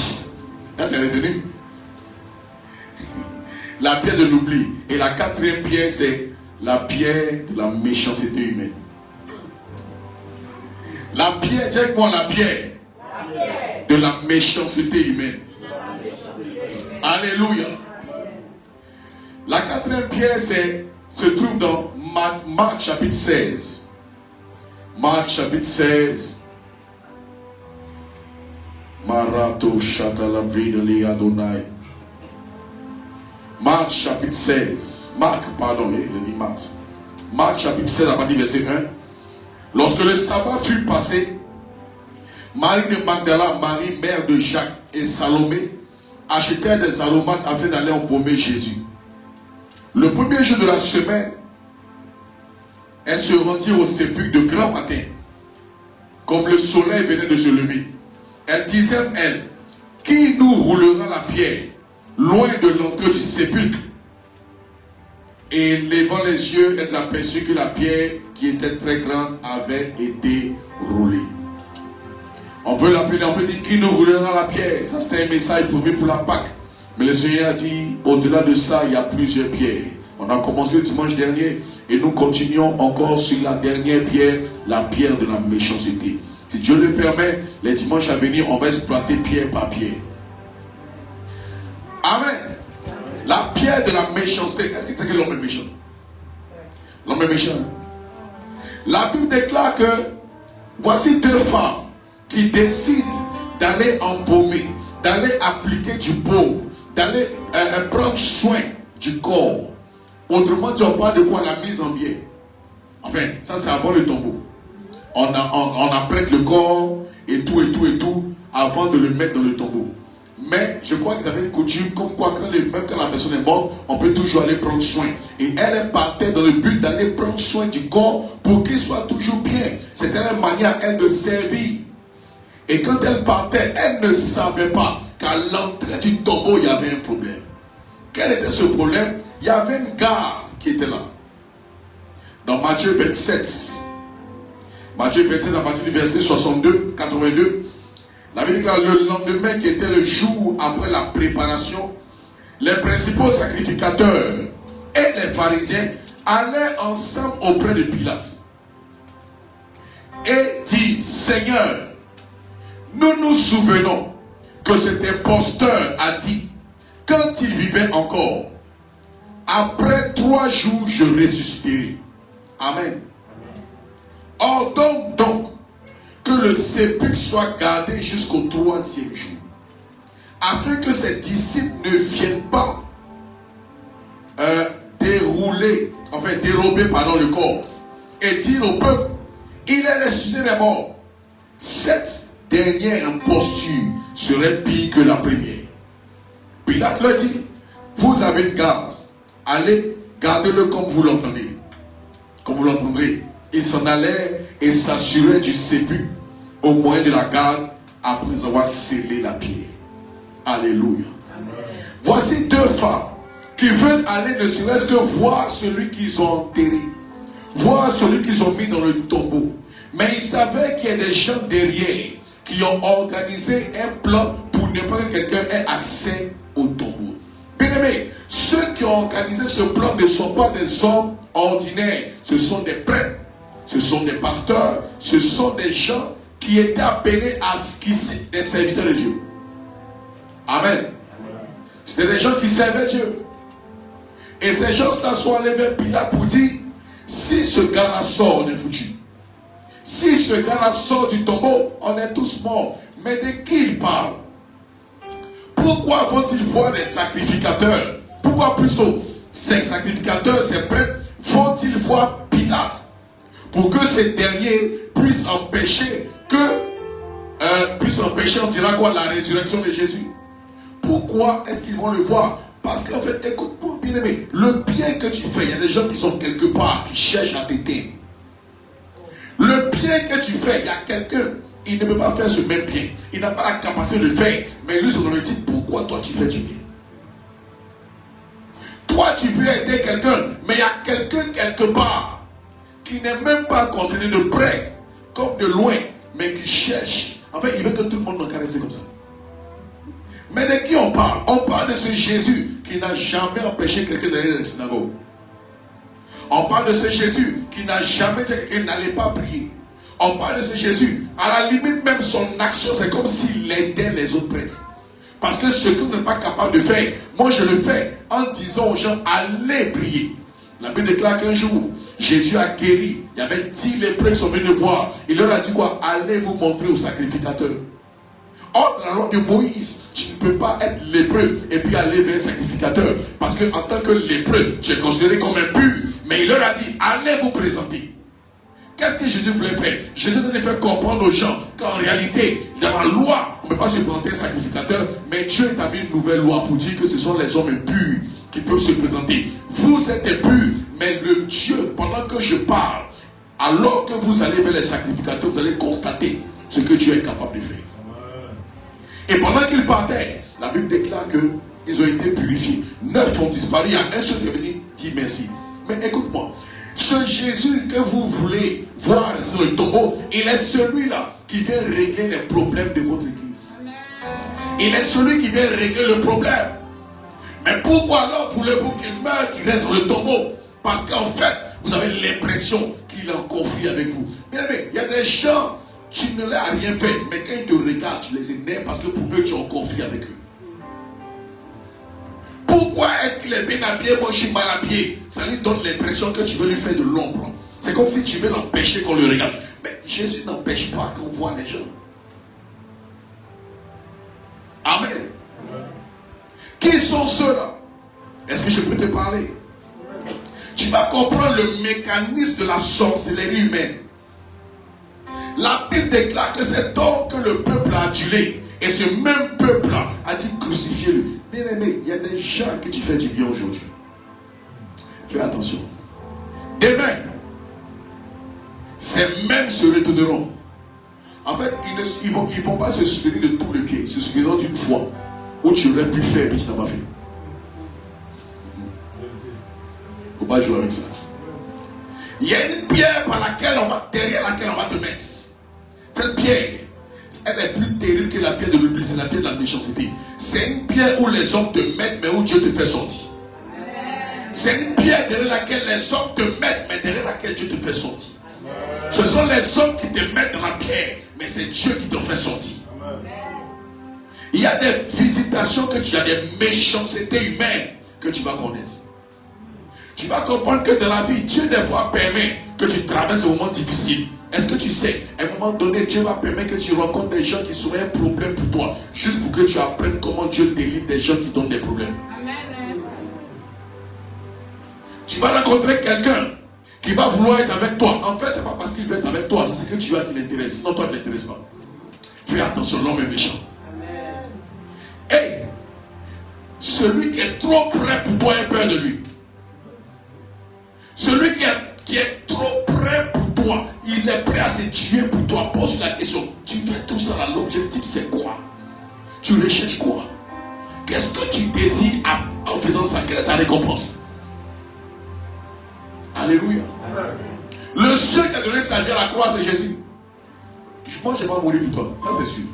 Là, tu as retenu? La pierre de l'oubli. Et la quatrième pierre, c'est la pierre de la méchanceté humaine. La pierre, dis moi la pierre de la méchanceté humaine. Alléluia. La quatrième pierre se trouve dans Marc chapitre 16. Marc chapitre 16. Marato Shatalabri de l'Adonai. Marc chapitre 16. Marc chapitre 16 à partir du verset 1. Lorsque le sabbat fut passé, Marie de Magdala, Marie, mère de Jacques et Salomé achetèrent des aromates afin d'aller embaumer Jésus. Le premier jour de la semaine, elles se rendirent au sépulcre de grand matin, comme le soleil venait de se lever. Elles disaient, elles, qui nous roulera la pierre loin de l'entrée du sépulcre? Et levant les yeux, elles aperçurent que la pierre, qui était très grande, avait été roulée. On peut l'appeler, on peut dire, qui nous roulera la pierre? Ça, c'était un message pour la Pâque. Mais le Seigneur a dit, au-delà de ça, il y a plusieurs pierres. On a commencé le dimanche dernier et nous continuons encore sur la dernière pierre, la pierre de la méchanceté. Si Dieu le permet, les dimanches à venir, on va exploiter pierre par pierre. Amen. La pierre de la méchanceté. Est-ce que c'est que l'homme est méchant? L'homme est méchant. La Bible déclare que voici deux femmes qui décident d'aller embaumer, d'aller appliquer du baume, d'aller prendre soin du corps. Autrement dit, on parle de quoi? La mise en biais. Enfin, ça c'est avant le tombeau. On apprête le corps et tout avant de le mettre dans le tombeau. Mais je crois qu'ils avaient une coutume comme quoi même quand la personne est morte, on peut toujours aller prendre soin. Et elle partait dans le but d'aller prendre soin du corps pour qu'il soit toujours bien. C'était une manière elle de servir. Et quand elle partait, elle ne savait pas qu'à l'entrée du tombeau, il y avait un problème. Quel était ce problème? Il y avait une garde qui était là. Dans Matthieu 27, Matthieu 27 à partir du verset 62, 82, la Bible dit que le lendemain qui était le jour après la préparation, les principaux sacrificateurs et les pharisiens allaient ensemble auprès de Pilate et dit, Seigneur, nous nous souvenons que cet imposteur a dit, quand il vivait encore, après 3 jours je ressusciterai. Amen. Ordonne donc que le sépulcre soit gardé jusqu'au 3e jour, afin que ses disciples ne viennent pas dérober le corps et dire au peuple, il est ressuscité des morts. Cette dernière imposture serait pire que la première. Pilate leur dit, vous avez une garde, allez, gardez-le comme vous l'entendez. Comme vous l'entendrez. Ils s'en allaient et s'assuraient du sépulcre au moyen de la garde après avoir scellé la pierre. Alléluia. Amen. Voici 2 femmes qui veulent aller ne serait-ce que voir celui qu'ils ont enterré, voir celui qu'ils ont mis dans le tombeau. Mais ils savaient qu'il y a des gens derrière qui ont organisé un plan pour ne pas que quelqu'un ait accès au tombeau. Bien aimé, ceux qui ont organisé ce plan ne sont pas des hommes ordinaires, ce sont des prêtres, ce sont des pasteurs, ce sont des gens qui étaient appelés à ce qui sont des serviteurs de Dieu. Amen. C'était des gens qui servaient Dieu. Et ces gens-là sont allés vers Pilate pour dire, si ce gars-là sort, on est foutu. Si ce gars-là sort du tombeau, on est tous morts. Mais de qui il parle? Pourquoi vont-ils voir des sacrificateurs? Pourquoi plutôt ces sacrificateurs, ces prêtres, vont-ils voir Pilate? Pour que ces derniers puisse empêcher on dira quoi, la résurrection de Jésus. Pourquoi est-ce qu'ils vont le voir? Parce qu'en fait, écoute-moi bien aimé, le bien que tu fais, il y a des gens qui sont quelque part, qui cherchent à t'éteindre. Le bien que tu fais, il y a quelqu'un, il ne peut pas faire ce même bien. Il n'a pas la capacité de le faire. Mais lui, son objectif, pourquoi toi tu fais du bien? Toi, tu veux aider quelqu'un, mais il y a quelqu'un quelque part qui n'est même pas considéré de près, comme de loin, mais qui cherche. En fait, il veut que tout le monde le caresse comme ça. Mais de qui on parle? On parle de ce Jésus qui n'a jamais empêché quelqu'un d'aller dans la synagogue. On parle de ce Jésus qui n'a jamais dit que quelqu'un n'allait pas prier. On parle de ce Jésus, à la limite même son action, c'est comme s'il aidait les autres presque. Parce que ce que vous n'êtes pas capable de faire, moi je le fais en disant aux gens, allez prier. La Bible déclare qu'un jour, Jésus a guéri. Il y avait 10 lépreux qui sont venus le voir. Il leur a dit quoi? Allez vous montrer au sacrificateur. Or, dans la loi de Moïse, tu ne peux pas être lépreux et puis aller vers un sacrificateur. Parce que en tant que lépreux, tu es considéré comme impur. Mais il leur a dit, allez vous présenter. Qu'est-ce que Jésus voulait faire? Jésus voulait faire comprendre aux gens qu'en réalité, dans la loi, on ne peut pas se présenter un sacrificateur, mais Dieu établit une nouvelle loi pour dire que ce sont les hommes impurs qui peuvent se présenter. Vous êtes impurs, mais le Dieu, pendant que je parle, alors que vous allez vers les sacrificateurs, vous allez constater ce que Dieu est capable de faire. Et pendant qu'ils partaient, la Bible déclare qu'ils ont été purifiés. 9 ont disparu, il y a un seul qui est venu dire merci. Mais écoute-moi, ce Jésus que vous voulez voir sur le tombeau, il est celui-là qui vient régler les problèmes de votre église. Il est celui qui vient régler le problème. Mais pourquoi alors voulez-vous qu'il meure, qu'il reste dans le tombeau? Parce qu'en fait, vous avez l'impression qu'il est en conflit avec vous. Bien aimé, il y a des gens, tu ne leur as rien fait, mais quand ils te regardent, tu les énerves parce que pour eux, tu es en conflit avec eux. Pourquoi est-ce qu'il est bien habillé, moi je suis mal habillé? Ça lui donne l'impression que tu veux lui faire de l'ombre. C'est comme si tu veux l'empêcher qu'on le regarde. Mais Jésus n'empêche pas qu'on voit les gens. Amen. Qui sont ceux-là? Est-ce que je peux te parler? Tu vas comprendre le mécanisme de la sorcellerie humaine. La Bible déclare que c'est donc que le peuple a adulé. Et ce même peuple-là a dit crucifiez-le. Bien aimé, il y a des gens que tu fais du bien aujourd'hui. Fais attention. Demain, ces mêmes se retourneront. En fait, ils ne vont pas se souvenir de tout le bien. Ils se souviendront d'une fois où tu aurais pu faire et tu n'as pas fait. Il ne faut pas jouer avec ça. Il y a une pierre derrière laquelle on va te mettre. Cette pierre, elle est plus terrible que la pierre de l'oubli, c'est la pierre de la méchanceté. C'est une pierre où les hommes te mettent, mais où Dieu te fait sortir. C'est une pierre derrière laquelle les hommes te mettent, mais derrière laquelle Dieu te fait sortir. Ce sont les hommes qui te mettent dans la pierre, mais c'est Dieu qui te fait sortir. Il y a des visitations que tu as, des méchancetés humaines que tu vas connaître. Tu vas comprendre que dans la vie, Dieu des fois permet que tu traverses un moment difficile. Est-ce que tu sais, à un moment donné, Dieu va permettre que tu rencontres des gens qui seraient un problème pour toi, juste pour que tu apprennes comment Dieu délivre des gens qui donnent des problèmes. Amen. Tu vas rencontrer quelqu'un qui va vouloir être avec toi. En fait, ce n'est pas parce qu'il veut être avec toi, c'est ce que tu as qui l'intéresse. Sinon, toi, tu ne l'intéresses pas. Fais attention, l'homme est méchant. Et celui qui est trop près pour toi a peur de lui. Celui qui est trop près pour toi, il est prêt à se tuer pour toi. Pose la question, tu fais tout ça là, l'objectif c'est quoi? Tu recherches quoi? Qu'est-ce que tu désires en faisant ça? Quelle est ta récompense? Alléluia. Le seul qui a donné sa vie à la croix, c'est Jésus. Moi, je ne vais pas mourir pour toi, ça c'est sûr.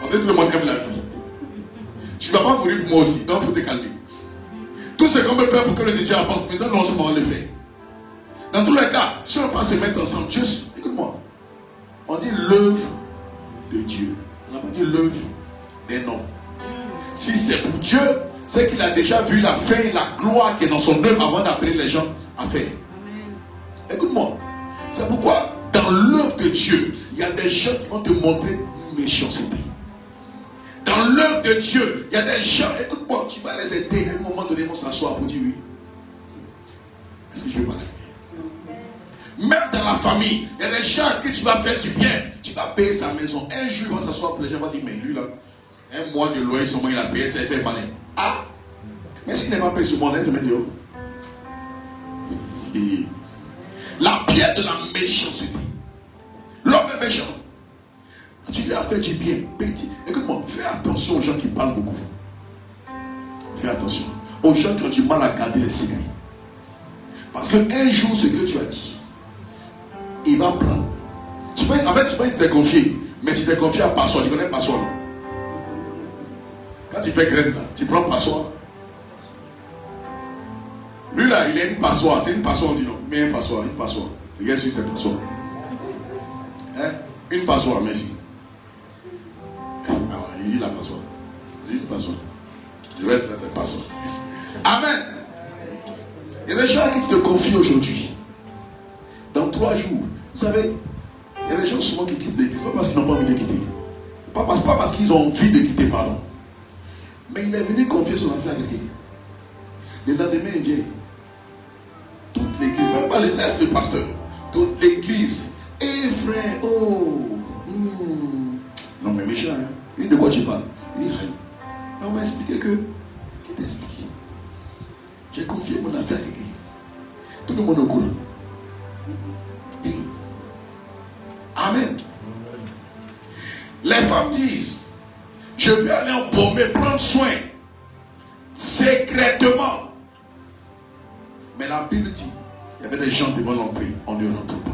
Parce que tout le monde aime la vie. Tu ne vas pas mourir pour moi aussi, donc il faut te calmer. Tout ce qu'on peut faire pour que le Dieu avance, maintenant, non seulement on le fait. Dans tous les cas, si on ne peut pas se mettre ensemble, juste, écoute-moi, on dit l'œuvre de Dieu. On n'a pas dit l'œuvre des noms. Si c'est pour Dieu, c'est qu'il a déjà vu la fin et la gloire qui est dans son œuvre avant d'appeler les gens à faire. Écoute-moi, c'est pourquoi dans l'œuvre de Dieu, il y a des gens qui vont te montrer une méchanceté. Dans l'œuvre de Dieu, il y a des gens, écoute-moi, tu vas les aider. À un moment donné, ils vont s'asseoir pour dire oui. Est-ce que je vais parler? Même dans dans la famille. Il y a des gens à qui tu vas faire du bien. Tu vas payer sa maison. Un jour, il va s'asseoir, les gens vont dire, mais lui là, un mois de loyer, seulement il a payé, ça fait malin. Ah! Mais s'il n'est pas payé ce mois-là, il te met dehors. La pierre de la méchanceté. L'homme est méchant. Tu lui as fait du bien. Écoute-moi, fais attention aux gens qui parlent beaucoup. Fais attention aux gens qui ont du mal à garder les secrets. Parce qu'un jour, ce que tu as dit, il va prendre. En fait, tu peux te confier, mais tu te confies à passoire. Tu connais passoire? Quand tu fais graine, tu prends passoire. Lui là, il a une passoire. C'est une passoire, on dit non. Mais une passoire, une passoire. Regarde sur cette passoire. Hein? Une passoire, merci. Alors, il dit la passoire. Il dit une passoire. Le reste là, c'est passoire. Amen. Il y a des gens qui te confient aujourd'hui. Dans 3 jours, vous savez, il y a des gens souvent qui quittent l'église, pas parce qu'ils n'ont pas envie de quitter. Pas parce qu'ils ont envie de quitter, pardon. Mais il est venu confier son affaire à quelqu'un. Le lendemain, il vient. Toute l'église, même pas laisse le pasteur. Toute l'église. Eh frère, oh. Non mais méchant, hein. Il dit de quoi tu parles? Il dit, on m'a expliqué que. Qui t'a expliqué? J'ai confié mon affaire à quelqu'un. Tout le monde est au courant. Et... Amen. Les femmes disent, je vais aller embaumer, prendre soin, secrètement. Mais la Bible dit, il y avait des gens devant l'entrée, on ne rentre pas.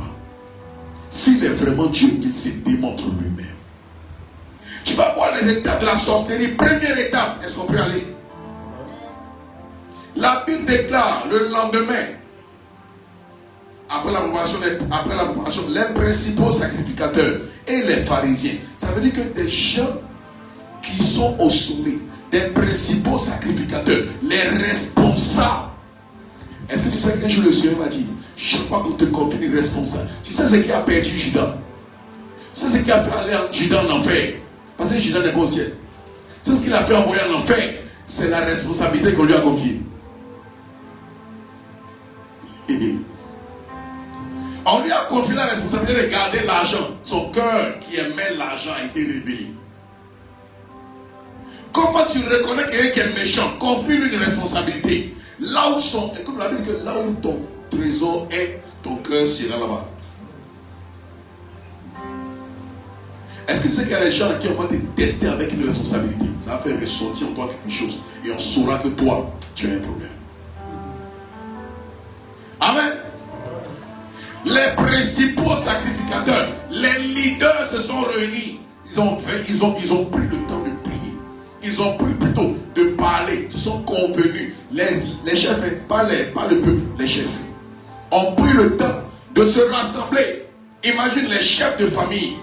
S'il est vraiment Dieu, qu'il se démontre lui-même. Tu vas voir les étapes de la sorcellerie. Première étape, est-ce qu'on peut aller? La Bible déclare le lendemain, après l'approbation, les principaux sacrificateurs et les pharisiens. Ça veut dire que des gens qui sont au sommet, des principaux sacrificateurs, les responsables. Est-ce que tu sais qu'un jour le Seigneur m'a dit, chaque fois qu'on te confie une responsable, tu sais ce qui a perdu Judas? Tu sais ce qui a fait aller Judas en enfer? Parce que Judas n'est pas au ciel. Tu sais ce qu'il a fait envoyer en enfer? C'est la responsabilité qu'on lui a confiée. On lui a confié la responsabilité de garder l'argent. Son cœur qui aimait l'argent a été révélé. Comment tu reconnais quelqu'un qui est méchant? Confie-lui une responsabilité. Là où son, écoute la Bible que là où ton trésor est, ton cœur sera là-bas. Est-ce que tu sais qu'il y a des gens qui vont te tester avec une responsabilité? Ça va faire ressortir en toi quelque chose. Et on saura que toi, tu as un problème. Amen. Les principaux sacrificateurs, les leaders se sont réunis. Ils ont pris le temps de prier. Ils ont pris plutôt de parler. Ils se sont convenus. Les chefs, pas le peuple, les chefs, ont pris le temps de se rassembler. Imagine les chefs de famille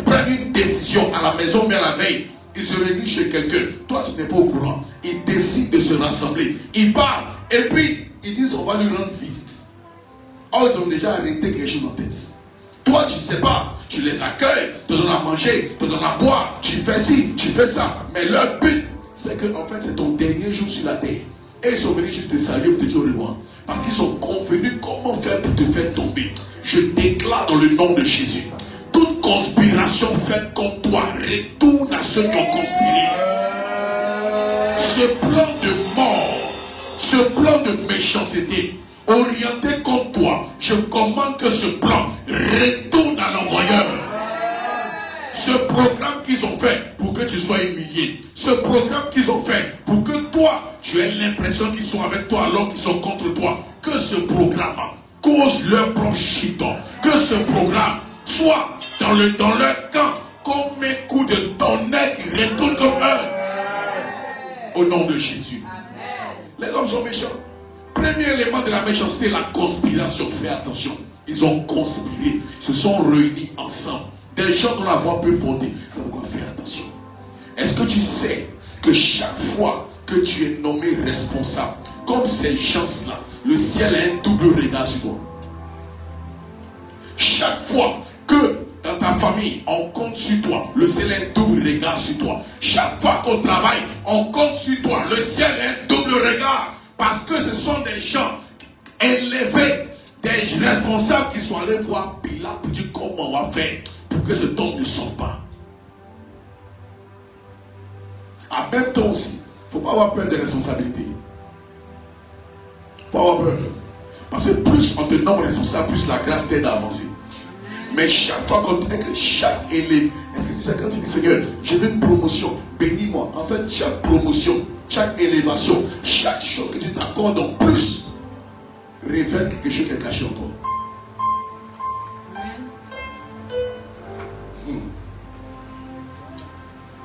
prennent une décision à la maison, mais à la veille. Ils se réunissent chez quelqu'un. Toi, tu n'es pas au courant. Ils décident de se rassembler. Ils parlent. Et puis, ils disent on va lui rendre visite. Or, ils ont déjà arrêté quelque chose en tête. Toi, tu ne sais pas. Tu les accueilles, te donnes à manger, te donnes à boire. Tu fais ci, tu fais ça. Mais leur but, c'est que en fait, c'est ton dernier jour sur la terre. Et ils sont venus juste te saluer pour te dire au revoir. Parce qu'ils sont convenus comment faire pour te faire tomber. Je déclare dans le nom de Jésus. Toute conspiration faite contre toi, retourne à ceux qui ont conspiré. Ce plan de mort, ce plan de méchanceté, orienté contre toi, je commande que ce plan retourne à l'envoyeur. Ce programme qu'ils ont fait pour que tu sois humilié, ce programme qu'ils ont fait pour que toi, tu aies l'impression qu'ils sont avec toi alors qu'ils sont contre toi, que ce programme cause leur propre chute, que ce programme soit dans leur camp comme un coup de tonnerre qui retourne comme eux. Au nom de Jésus. Les hommes sont méchants. Premier élément de la méchanceté, la conspiration. Fais attention. Ils ont conspiré, se sont réunis ensemble. Des gens dont la voix peut porter. C'est pourquoi fais attention. Est-ce que tu sais que chaque fois que tu es nommé responsable, comme ces gens-là, le ciel a un double regard sur toi. Chaque fois que dans ta famille, on compte sur toi, le ciel a un double regard sur toi. Chaque fois qu'on travaille, on compte sur toi, le ciel a un double regard. Parce que ce sont des gens élevés des responsables qui sont allés voir Pilate pour dire comment on va faire pour que cet homme ne sorte pas. En même temps aussi, il ne faut pas avoir peur des responsabilités. Il ne faut pas avoir peur. Parce que plus on te nomme responsable, plus la grâce t'aide à avancer. Mais chaque fois qu'on dit que chaque élève, est-ce que tu sais quand tu dis Seigneur, je veux une promotion, bénis-moi. En fait, chaque promotion, chaque élévation, chaque chose que tu t'accordes en plus, révèle quelque chose qui est caché en toi.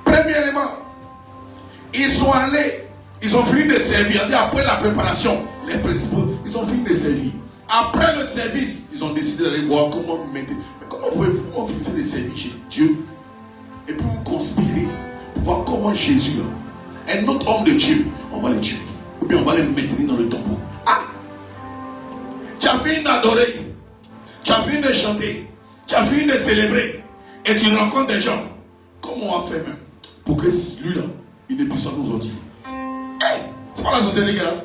Premier élément, ils sont allés, ils ont fini de servir. Après la préparation, les principaux, ils ont fini de servir. Après le service, ils ont décidé d'aller voir comment vous mettez. Mais comment pouvez-vous finir de servir chez Dieu et puis vous conspirer pour voir comment Jésus, un autre homme de Dieu, on va le tuer. Ou bien on va le maintenir dans le tombeau. Ah! Tu as fini d'adorer, tu as fini de chanter, tu as fini de célébrer et tu rencontres des gens. Comment on va faire même pour que lui-là, il ne puisse pas nous sortir? Hey, c'est pas la santé, les gars.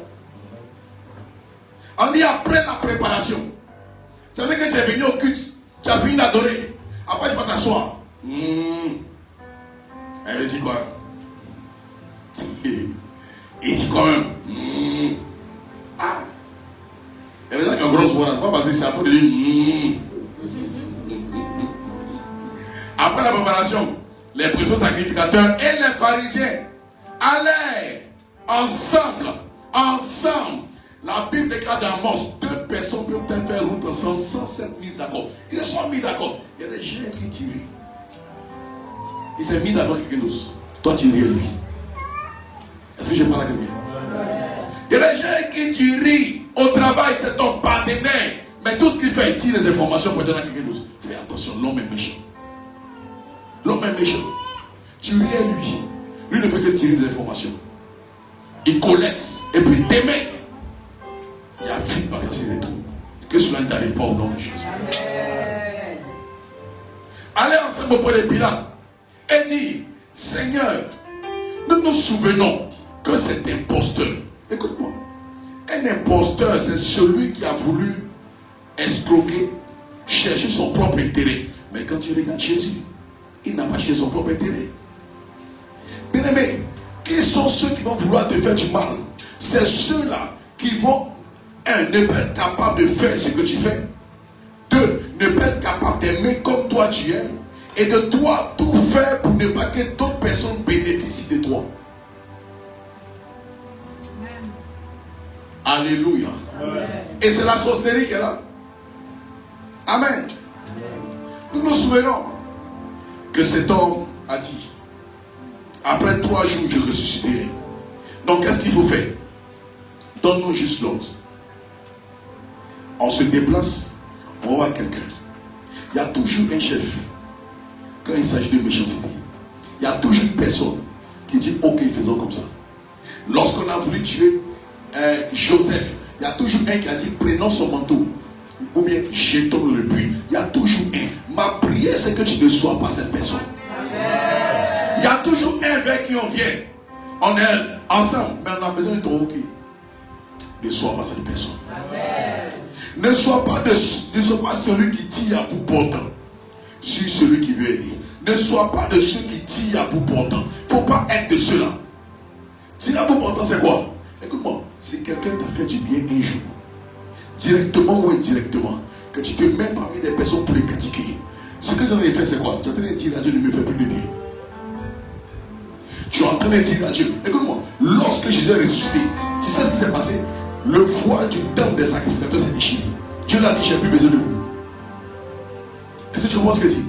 On dit après la préparation. C'est vrai que tu es venu au culte, tu as fini d'adorer. Après tu vas t'asseoir. Elle dit quoi? Il dit quand même. Ah. Et les gens qui ont grosse voix, c'est pas parce que c'est à faute de dire. Après la préparation, les principaux sacrificateurs et les pharisiens allaient ensemble. La Bible déclare dans Amos, 2 personnes peuvent peut-être faire route ensemble sans s'être mises d'accord. Ils se sont mis d'accord. Il y a des gens qui tirent. Il s'est mis d'accord avec quelqu'un d'autre. Toi tu ris à lui. Est-ce que je parle à quelqu'un? Il y a des gens qui tirent. Au travail, c'est ton partenaire. Mais tout ce qu'il fait, il tire les informations pour donner à quelqu'un d'autre. Fais attention, l'homme est méchant. L'homme est méchant. Tu ris à lui. Lui ne fait que tirer des informations. Il collecte. Et puis demain, il y a vie par casser les trous. Que cela ne t'arrive pas au nom de Jésus. Amen. Allez ensemble auprès de Pilate et dit, Seigneur, nous nous souvenons que cet imposteur, écoute-moi, un imposteur, c'est celui qui a voulu escroquer, chercher son propre intérêt. Mais quand tu regardes Jésus, il n'a pas cherché son propre intérêt. Bien aimé, qui sont ceux qui vont vouloir te faire du mal? C'est ceux-là qui vont, ne pas être capable de faire ce que tu fais. 2, ne pas être capable d'aimer comme toi tu aimes. Et de toi, tout faire pour ne pas que d'autres personnes bénéficient de toi. Amen. Alléluia. Amen. Et c'est la sorcellerie qui est là. Amen. Amen. Nous nous souvenons que cet homme a dit, après 3 jours, je ressusciterai. Donc, qu'est-ce qu'il faut faire? Donne-nous juste l'ordre. On se déplace, on va voir quelqu'un. Il y a toujours un chef. Quand il s'agit de méchanceté, il y a toujours une personne qui dit, ok, faisons comme ça. Lorsqu'on a voulu tuer Joseph, il y a toujours un qui a dit, prenons son manteau, ou bien jetons le puits. Il y a toujours un. Ma prière, c'est que tu ne sois pas cette personne. Amen. Il y a toujours un vers qui on vient. On est ensemble, mais on a besoin de ton ok. Ne sois pas cette personne. Amen. Ne sois pas celui qui tire à bout portant sur celui qui veut aider. Ne sois pas de ceux qui tirent à bout portant. Il ne faut pas être de ceux-là. Tirer à bout portant, c'est quoi? Écoute-moi, si quelqu'un t'a fait du bien un jour, directement ou indirectement, que tu te mets parmi des personnes pour les critiquer, ce que tu es en train de faire, c'est quoi? Tu es en train de dire à Dieu, ne me fais plus de bien. Tu es en train de dire à Dieu, écoute-moi, lorsque Jésus est ressuscité, tu sais ce qui s'est passé? Le voile du temple des sacrificateurs s'est déchiré. Dieu l'a dit, j'ai plus besoin de vous. Est-ce que tu comprends ce que dit?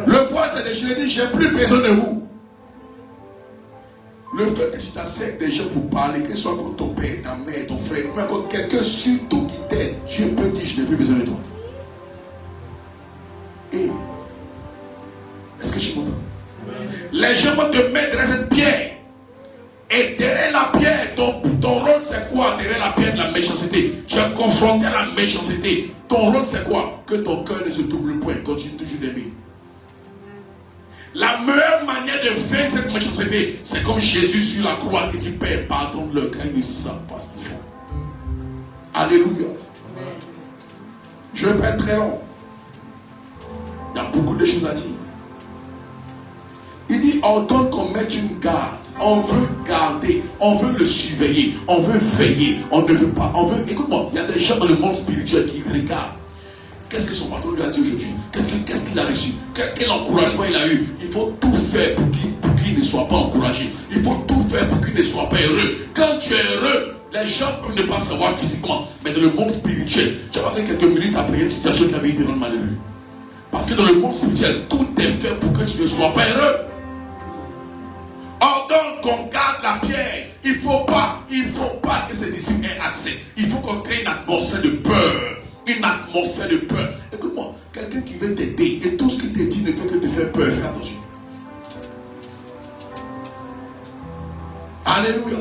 Le voile s'est déchiré, dit, j'ai plus besoin de vous. Le fait que tu t'assèques avec des gens pour parler, que ce soit contre ton père, ta mère, ton frère, ou même contre quelqu'un surtout qui t'aide, Dieu peut dire, je n'ai plus besoin de toi. Et est-ce que tu m'entends? Les gens vont te mettre derrière cette pierre. Et derrière la pierre, ton rôle c'est quoi? Derrière la pierre de la méchanceté. Tu es confronté à la méchanceté. Ton rôle c'est quoi? Que ton cœur ne se double point. Continue toujours d'aimer. La meilleure manière de vaincre cette méchanceté, c'est comme Jésus sur la croix qui dit, Père, pardonne-leur car ils ne savent pas ce qu'ils font. Alléluia. Je ne vais pas être très long. Il y a beaucoup de choses à dire. Il dit, ordonne qu'on mette une garde. On veut garder, on veut le surveiller, on veut veiller, on ne veut pas, on veut... Écoute-moi, il y a des gens dans le monde spirituel qui regardent. Qu'est-ce que son patron lui a dit aujourd'hui? Qu'est-ce qu'il a reçu? Quel encouragement il a eu? Il faut tout faire pour qu'il ne soit pas encouragé. Il faut tout faire pour qu'il ne soit pas heureux. Quand tu es heureux, les gens peuvent ne pas savoir physiquement, mais dans le monde spirituel, tu vas quelques minutes après une situation qui avait été dans malheureux. Parce que dans le monde spirituel, tout est fait pour que tu ne sois pas heureux. Ordonne qu'on garde la pierre. Il ne faut pas que ces disciples aient accès. Il faut qu'on crée une atmosphère de peur. Une atmosphère de peur. Écoute-moi, quelqu'un qui veut t'aider et tout ce qu'il te dit ne fait que te faire peur. Fais attention. Alléluia.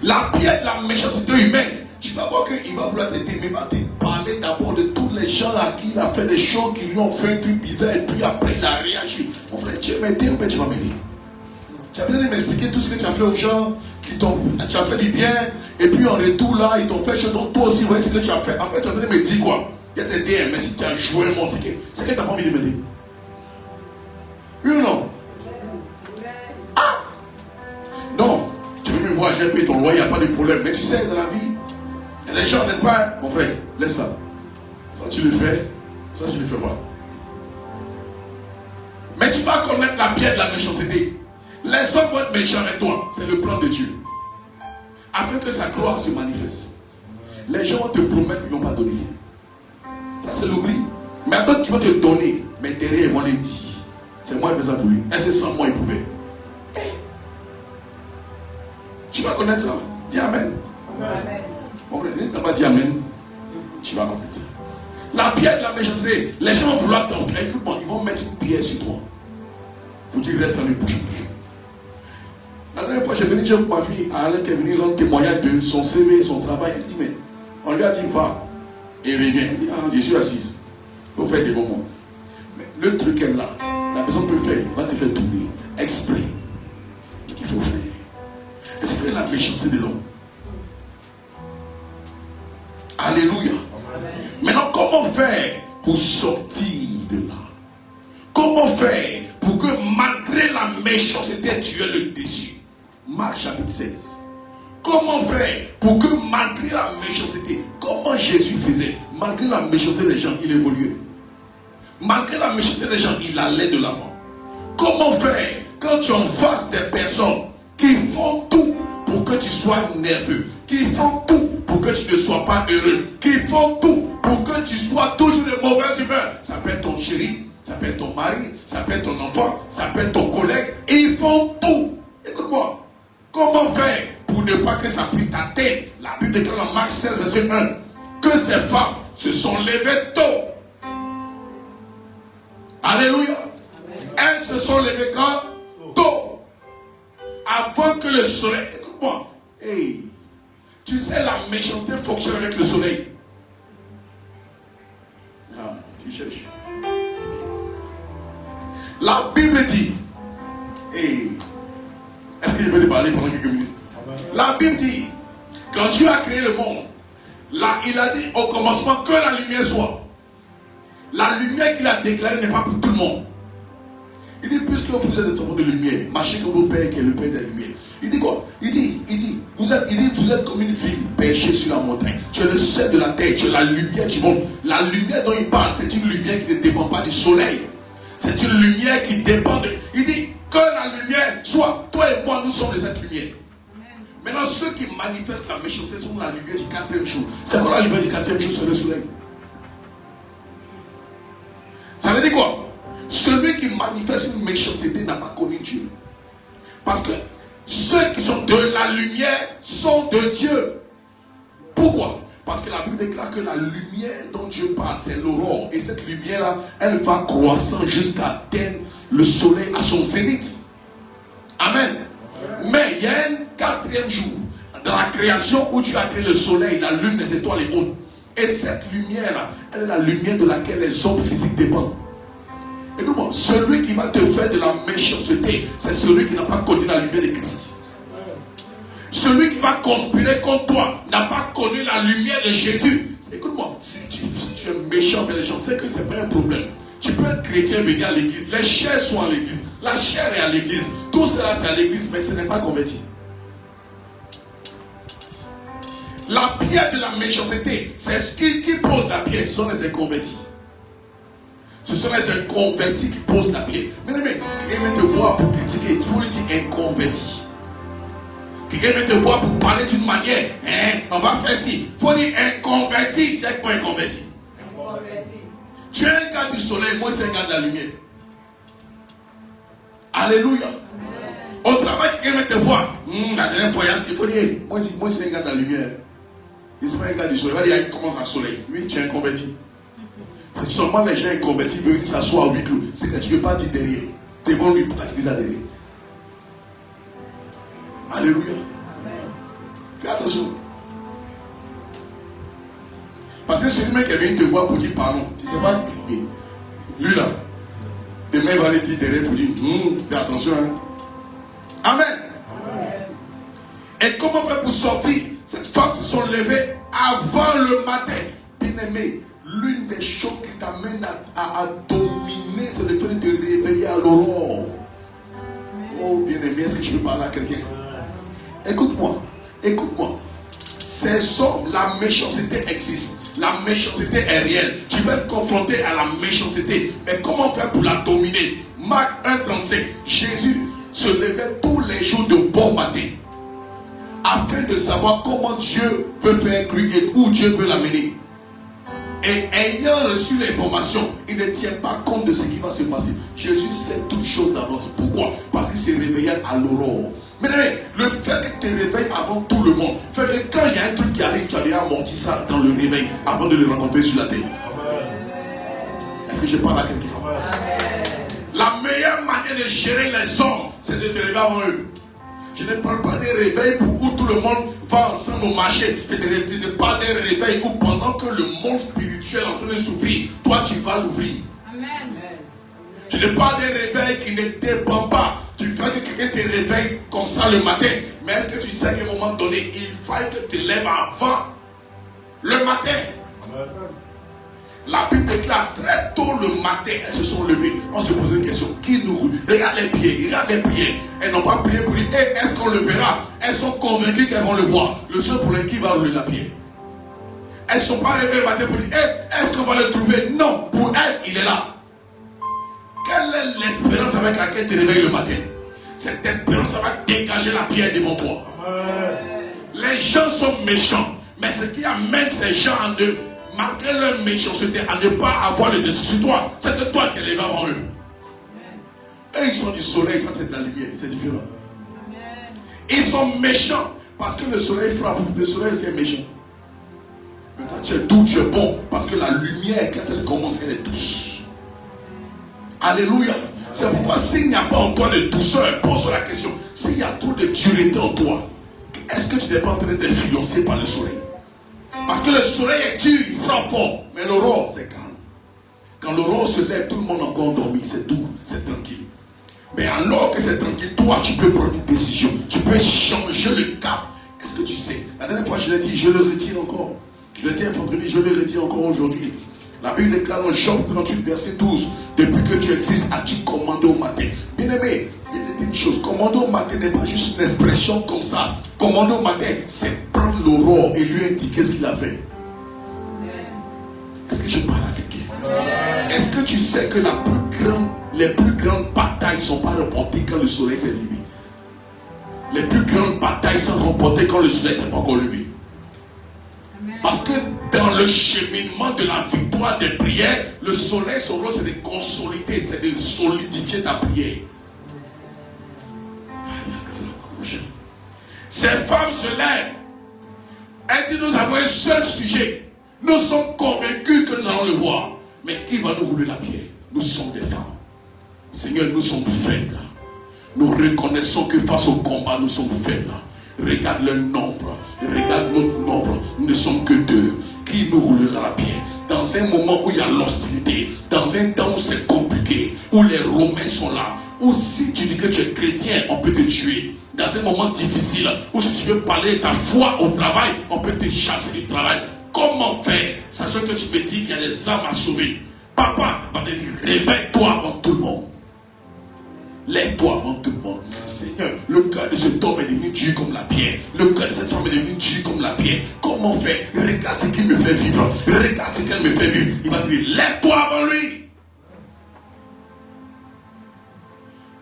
La pierre de la méchanceté humaine. Tu vas voir qu'il va vouloir t'aider, mais il va te parler d'abord de tous les gens à qui il a fait des choses qui lui ont fait un truc bizarre et puis après il a réagi. Mon frère, tu veux m'aider ou bien tu vas m'aider? Tu as besoin de m'expliquer tout ce que tu as fait aux gens, tu as fait du bien, et puis en retour là, ils t'ont fait chose, donc toi aussi, voyez ce que tu as fait. En fait, tu as besoin de me dire quoi? Il y a des DM, mais si tu as joué, moi, c'est que tu n'as pas envie de m'aider. Oui ou non? Ah! Non, tu veux me voir, j'ai payé ton loyer, il n'y a pas de problème. Mais tu sais, dans la vie, les gens n'aiment pas, mon frère, laisse ça. Ça tu le fais, ça tu le fais pas. Mais tu vas connaître la pierre de la méchanceté. Les hommes vont être méchants avec toi. C'est le plan de Dieu. Afin que sa gloire se manifeste. Les gens vont te promettre qu'ils ne vont pas donner. Ça c'est l'oubli. Mais à d'autres qui vont te donner, mais derrière ils vont les dire. C'est moi qui fais ça pour lui. Est-ce que sans moi il pouvait? Tu vas connaître ça. Dis Amen. Amen. Bon, si tu n'as pas dit Amen, tu vas connaître ça. La pierre de la méchanceté, les gens vont vouloir t'offrir. Écoute-moi, ils vont mettre une pierre sur toi. Pour dire reste dans les bouches. La dernière fois, j'ai venu dire pour ma fille, Alain qui est venu rendre témoignage de son CV, son travail. Elle dit, mais on lui a dit, va. Et il revient. Elle dit, ah, je suis assise. Il faut faire des bons mots. Mais le truc est là. La personne peut faire, va te faire tourner. Exprès. Il faut faire. Exprès la méchanceté de l'homme. Alléluia. Maintenant, comment faire pour sortir de là? Comment faire pour que malgré la méchanceté, tu aies le dessus? Marc chapitre 16. Comment faire pour que malgré la méchanceté, comment Jésus faisait? Malgré la méchanceté des gens, il évoluait. Malgré la méchanceté des gens, il allait de l'avant. Comment faire quand tu es en face des personnes qui font tout pour que tu sois nerveux, qui font tout pour que tu ne sois pas heureux, qui font tout pour que tu sois toujours de mauvaise humeur? Ça peut être ton chéri, ça peut être ton mari, ça peut être ton enfant, ça peut être ton collègue. Ils font tout. Écoute-moi. Comment faire pour ne pas que ça puisse t'atteindre? La Bible déclare en Marc 16, verset 1 que ces femmes se sont levées tôt. Alléluia. Elles se sont levées quand? Tôt. Avant que le soleil... Écoute-moi. Hey. Tu sais, la méchanceté fonctionne avec le soleil. Ah, tu cherches. La Bible dit, hey, est-ce que je vais te parler pendant quelques minutes? La Bible dit, quand Dieu a créé le monde, là, il a dit au commencement que la lumière soit. La lumière qu'il a déclarée n'est pas pour tout le monde. Il dit, puisque vous êtes des enfants de lumière, marchez comme vos pères qui est le Père des lumières. Il dit quoi? Il dit, vous êtes comme une ville perchée sur la montagne. Tu es le sel de la terre, tu es la lumière du monde. La lumière dont il parle, c'est une lumière qui ne dépend pas du soleil. C'est une lumière qui dépend de... Il dit que la lumière soit. Toi et moi, nous sommes les êtres lumière. Maintenant, ceux qui manifestent la méchanceté sont la lumière du quatrième jour. C'est quoi la lumière du quatrième jour? C'est le soleil. Ça veut dire quoi? Celui qui manifeste une méchanceté n'a pas connu Dieu. Parce que ceux qui sont de la lumière sont de Dieu. Pourquoi? Parce que la Bible déclare que la lumière dont Dieu parle, c'est l'aurore. Et cette lumière-là, elle va croissant jusqu'à atteindre le soleil à son zénith. Amen. Mais il y a un quatrième jour dans la création où Dieu a créé le soleil, la lune, les étoiles et autres. Et cette lumière-là, elle est la lumière de laquelle les hommes physiques dépendent. Écoute-moi, celui qui va te faire de la méchanceté, c'est celui qui n'a pas connu la lumière de Christ. Celui qui va conspirer contre toi n'a pas connu la lumière de Jésus. Écoute-moi, si tu es méchant avec les gens, c'est que ce n'est pas un problème. Tu peux être chrétien, venir à l'église, les chairs sont à l'église, la chair est à l'église, tout cela c'est à l'église, mais ce n'est pas converti. La pierre de la méchanceté, c'est ce qui pose la pierre, ce sont les inconvertis. Ce sont les inconvertis qui posent la pierre. Mais quelqu'un vient te voir pour critiquer, il faut lui dire inconverti. Quelqu'un vient te voir pour parler d'une manière, on va faire ci. Il faut dire inconverti, tu es quoi inconverti? Tu es un gars du soleil, moi c'est un gars de la lumière. Alléluia. Au travail, quelqu'un vient te voir. La dernière fois, il y a ce qu'il faut dire. Moi c'est un gars de la lumière. Il ne c'est pas un gars du soleil. Il va dire, il commence à soleil. Oui, tu es inconverti. C'est seulement les gens inconvertis veulent s'asseoir à huis clos. C'est que tu ne veux pas dire derrière. Tu es bon lui pratiquer ça derrière. Alléluia. Fais attention. Parce que celui qui vient te voir pour dire pardon, tu ne sais pas, lui là, demain il va aller dire derrière pour dire, fais attention. Hein. Amen. Et comment faire pour sortir? Cette femme se sont levées avant le matin. Bien-aimé, l'une des choses qui t'amène à dominer, c'est le fait de te réveiller à l'aurore. Oh bien-aimé, est-ce que je peux parler à quelqu'un? Écoute-moi, écoute-moi. Ces hommes, la méchanceté existe. La méchanceté est réelle. Tu vas être confronté à la méchanceté. Mais comment faire pour la dominer? Marc 1,35. Jésus se levait tous les jours de bon matin afin de savoir comment Dieu veut faire cuire et où Dieu veut l'amener. Et ayant reçu l'information, il ne tient pas compte de ce qui va se passer. Jésus sait toutes choses d'avance. Pourquoi? Parce qu'il s'est réveillé à l'aurore. Mais le fait que tu te réveilles avant tout le monde fait que quand il y a un truc qui arrive, tu as déjà amorti ça dans le réveil avant de le rencontrer sur la terre. Est-ce que je parle à quelqu'un? La meilleure manière de gérer les hommes, c'est de te réveiller avant eux. Je ne parle pas des réveils où tout le monde va ensemble au marché. Je ne parle pas des réveils où pendant que le monde spirituel est en train de s'ouvrir, toi tu vas l'ouvrir. Amen. Je ne parle des réveils qui ne dépendent pas. Tu fais que quelqu'un te réveille comme ça le matin. Mais est-ce que tu sais qu'à un moment donné, il faut que tu te lèves avant le matin? Amen. La Bible déclare très tôt le matin, elles se sont levées. On se pose une question. Qui nous regarde les pieds? Elles n'ont pas prié pour dire, est-ce qu'on le verra? Elles sont convaincues qu'elles vont le voir. Le seul problème, qui va rouler la pierre? Elles ne sont pas réveillées le matin pour dire, est-ce qu'on va le trouver? Non, pour elles, il est là. Quelle est l'espérance avec laquelle tu te réveilles le matin? Cette espérance, ça va dégager la pierre devant toi. Les gens sont méchants, mais ce qui amène ces gens en eux, malgré leur méchanceté, à ne pas avoir le dessus sur toi, c'est que toi tu es levé avant eux. Eux ils sont du soleil quand c'est de la lumière, c'est différent. Ils sont méchants parce que le soleil frappe, le soleil c'est méchant. Maintenant tu es doux, tu es bon, parce que la lumière quand elle commence, elle est douce. Alléluia. C'est pourquoi s'il n'y a pas en toi de douceur, pose-toi la question, s'il y a trop de dureté en toi, est-ce que tu n'es pas en train d'être fiancé par le soleil? Parce que le soleil est dur, il frappe fort. Mais l'aurore, c'est calme. Quand l'aurore se lève, tout le monde encore dormi. C'est doux, c'est tranquille. Mais alors que c'est tranquille, toi, tu peux prendre une décision. Tu peux changer le cap. Est-ce que tu sais? La dernière fois, je l'ai dit, je le retire encore. Je l'ai dit un vendredi, je le retire encore aujourd'hui. La Bible déclare dans Job 38, verset 12. Depuis que tu existes, as-tu commandé au matin? Bien-aimé, il y a une chose. Commander au matin n'est pas juste une expression comme ça. Commander au matin, c'est prendre l'aurore et lui indiquer ce qu'il a fait. Est-ce que je parle à quelqu'un? Est-ce que tu sais que les plus grandes batailles ne sont pas remportées quand le soleil s'est levé? Les plus grandes batailles sont remportées quand le soleil s'est pas encore levé. Parce que dans le cheminement de la victoire des prières, le soleil, son rôle, c'est de consolider, c'est de solidifier ta prière. Ces femmes se lèvent. Elles disent, nous avons un seul sujet. Nous sommes convaincus que nous allons le voir. Mais qui va nous rouler la pierre? Nous sommes des femmes. Seigneur, nous sommes faibles. Nous reconnaissons que face au combat, nous sommes faibles. Regarde le nombre. Regarde notre nombre. Nous ne sommes que deux. Qui nous roulera la pierre? Dans un moment où il y a l'hostilité, dans un temps où c'est compliqué, où les Romains sont là, où si tu dis que tu es chrétien, on peut te tuer. Dans un moment difficile, où si tu veux parler de ta foi au travail, on peut te chasser du travail. Comment faire, sachant que tu me dis qu'il y a des âmes à sauver? Papa va te dire, réveille-toi avant tout le monde. Lève-toi avant tout le monde. Seigneur, le cœur de cet homme est devenu dur comme la pierre. Le cœur de cette femme est devenu dur comme la pierre. Comment faire? Regarde ce qu'il me fait vivre. Regarde ce qu'elle me fait vivre. Il va te dire, lève-toi avant lui.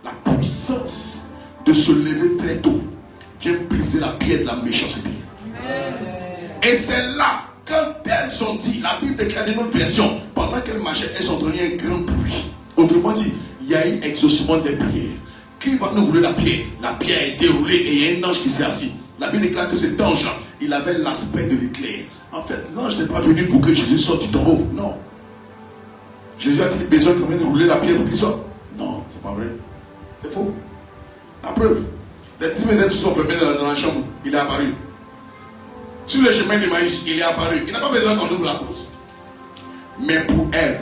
La puissance de se lever très tôt vient briser la pierre de la méchanceté. Et c'est là, quand elles ont dit, la Bible déclare dans notre version, pendant qu'elles marchaient, elles ont entendu un grand bruit. Autrement dit, il y a eu exaucement des prières. Qui va nous rouler la pierre? La pierre a été roulée et il y a un ange qui s'est assis. La Bible déclare que cet ange, il avait l'aspect de l'éclair. En fait, l'ange n'est pas venu pour que Jésus sorte du tombeau. Non. Jésus a-t-il besoin quand même de rouler la pierre pour qu'il sorte? Non, c'est pas vrai. C'est faux. La preuve, les 10 mètres sont fermés dans la chambre, il est apparu. Sur le chemin du maïs, il est apparu. Il n'a pas besoin qu'on ouvre la porte. Mais pour elle,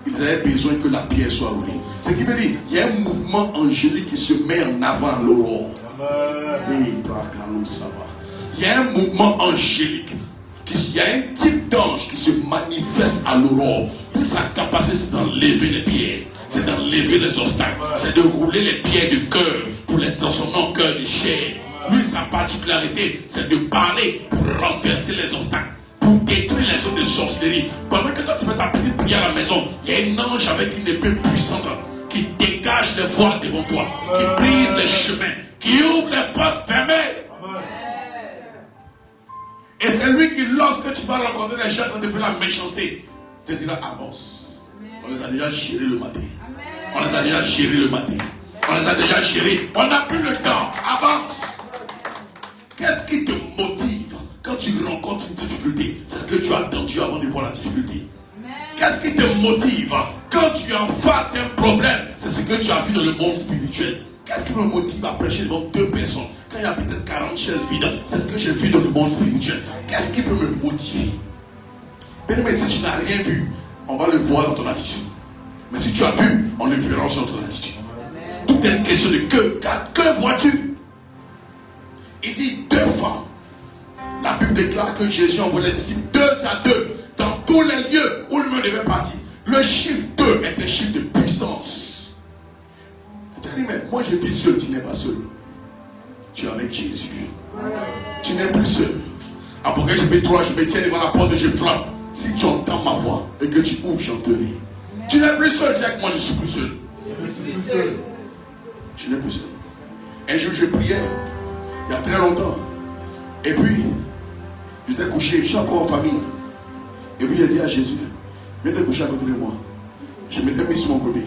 ils avaient besoin que la pierre soit roulée. Ce qui veut dire, il y a un mouvement angélique qui se met en avant à l'aurore. Il y a un mouvement angélique. Il y a un type d'ange qui se manifeste à l'aurore. Lui, sa capacité, c'est d'enlever les pierres. C'est d'enlever les obstacles. C'est de rouler les pierres du cœur pour les transformer en cœur de chair. Lui, sa particularité, c'est de parler pour renverser les obstacles, pour détruire les zones de sorcellerie. Pendant que toi, tu fais ta petite prière à la maison, il y a un ange avec une épée puissante qui dégage les voies devant toi, qui brise les chemins, qui ouvre les portes fermées. Et c'est lui qui, lorsque tu vas rencontrer les gens quand tu fais la méchanceté, te dira avance. On les a déjà gérés le matin. On les a déjà gérés le matin. On les a déjà gérés. On n'a plus le temps. Avance. Qu'est-ce qui te motive quand tu rencontres une difficulté? C'est ce que tu as attendu avant de voir la difficulté. Qu'est-ce qui te motive quand tu es en face d'un problème? C'est ce que tu as vu dans le monde spirituel. Qu'est-ce qui me motive à prêcher devant 2 personnes quand il y a peut-être 40 chaises vides? C'est ce que j'ai vu dans le monde spirituel. Qu'est-ce qui peut me motiver? Mais si tu n'as rien vu, on va le voir dans ton attitude. Mais si tu as vu, on le verra sur ton attitude. Tout est une question de que vois-tu? Il dit 2 femmes. La Bible déclare que Jésus envoie les disciples 2 à 2 dans tous les lieux où le monde devait partir. Le chiffre 2 est un chiffre de puissance. Mais moi je vis seul, tu n'es pas seul. Tu es avec Jésus. Tu n'es plus seul. Apocalypse chapitre 3, je me tiens devant la porte et je frappe. Si tu entends ma voix et que tu ouvres, j'entendrai. Tu n'es plus seul, dis avec moi, je suis plus seul. Tu n'es plus seul. Un jour je priais, il y a très longtemps. Et puis, j'étais couché, je suis encore en famille. Et puis j'ai dit à Jésus, viens te coucher à côté de moi. Je m'étais mis sur mon côté.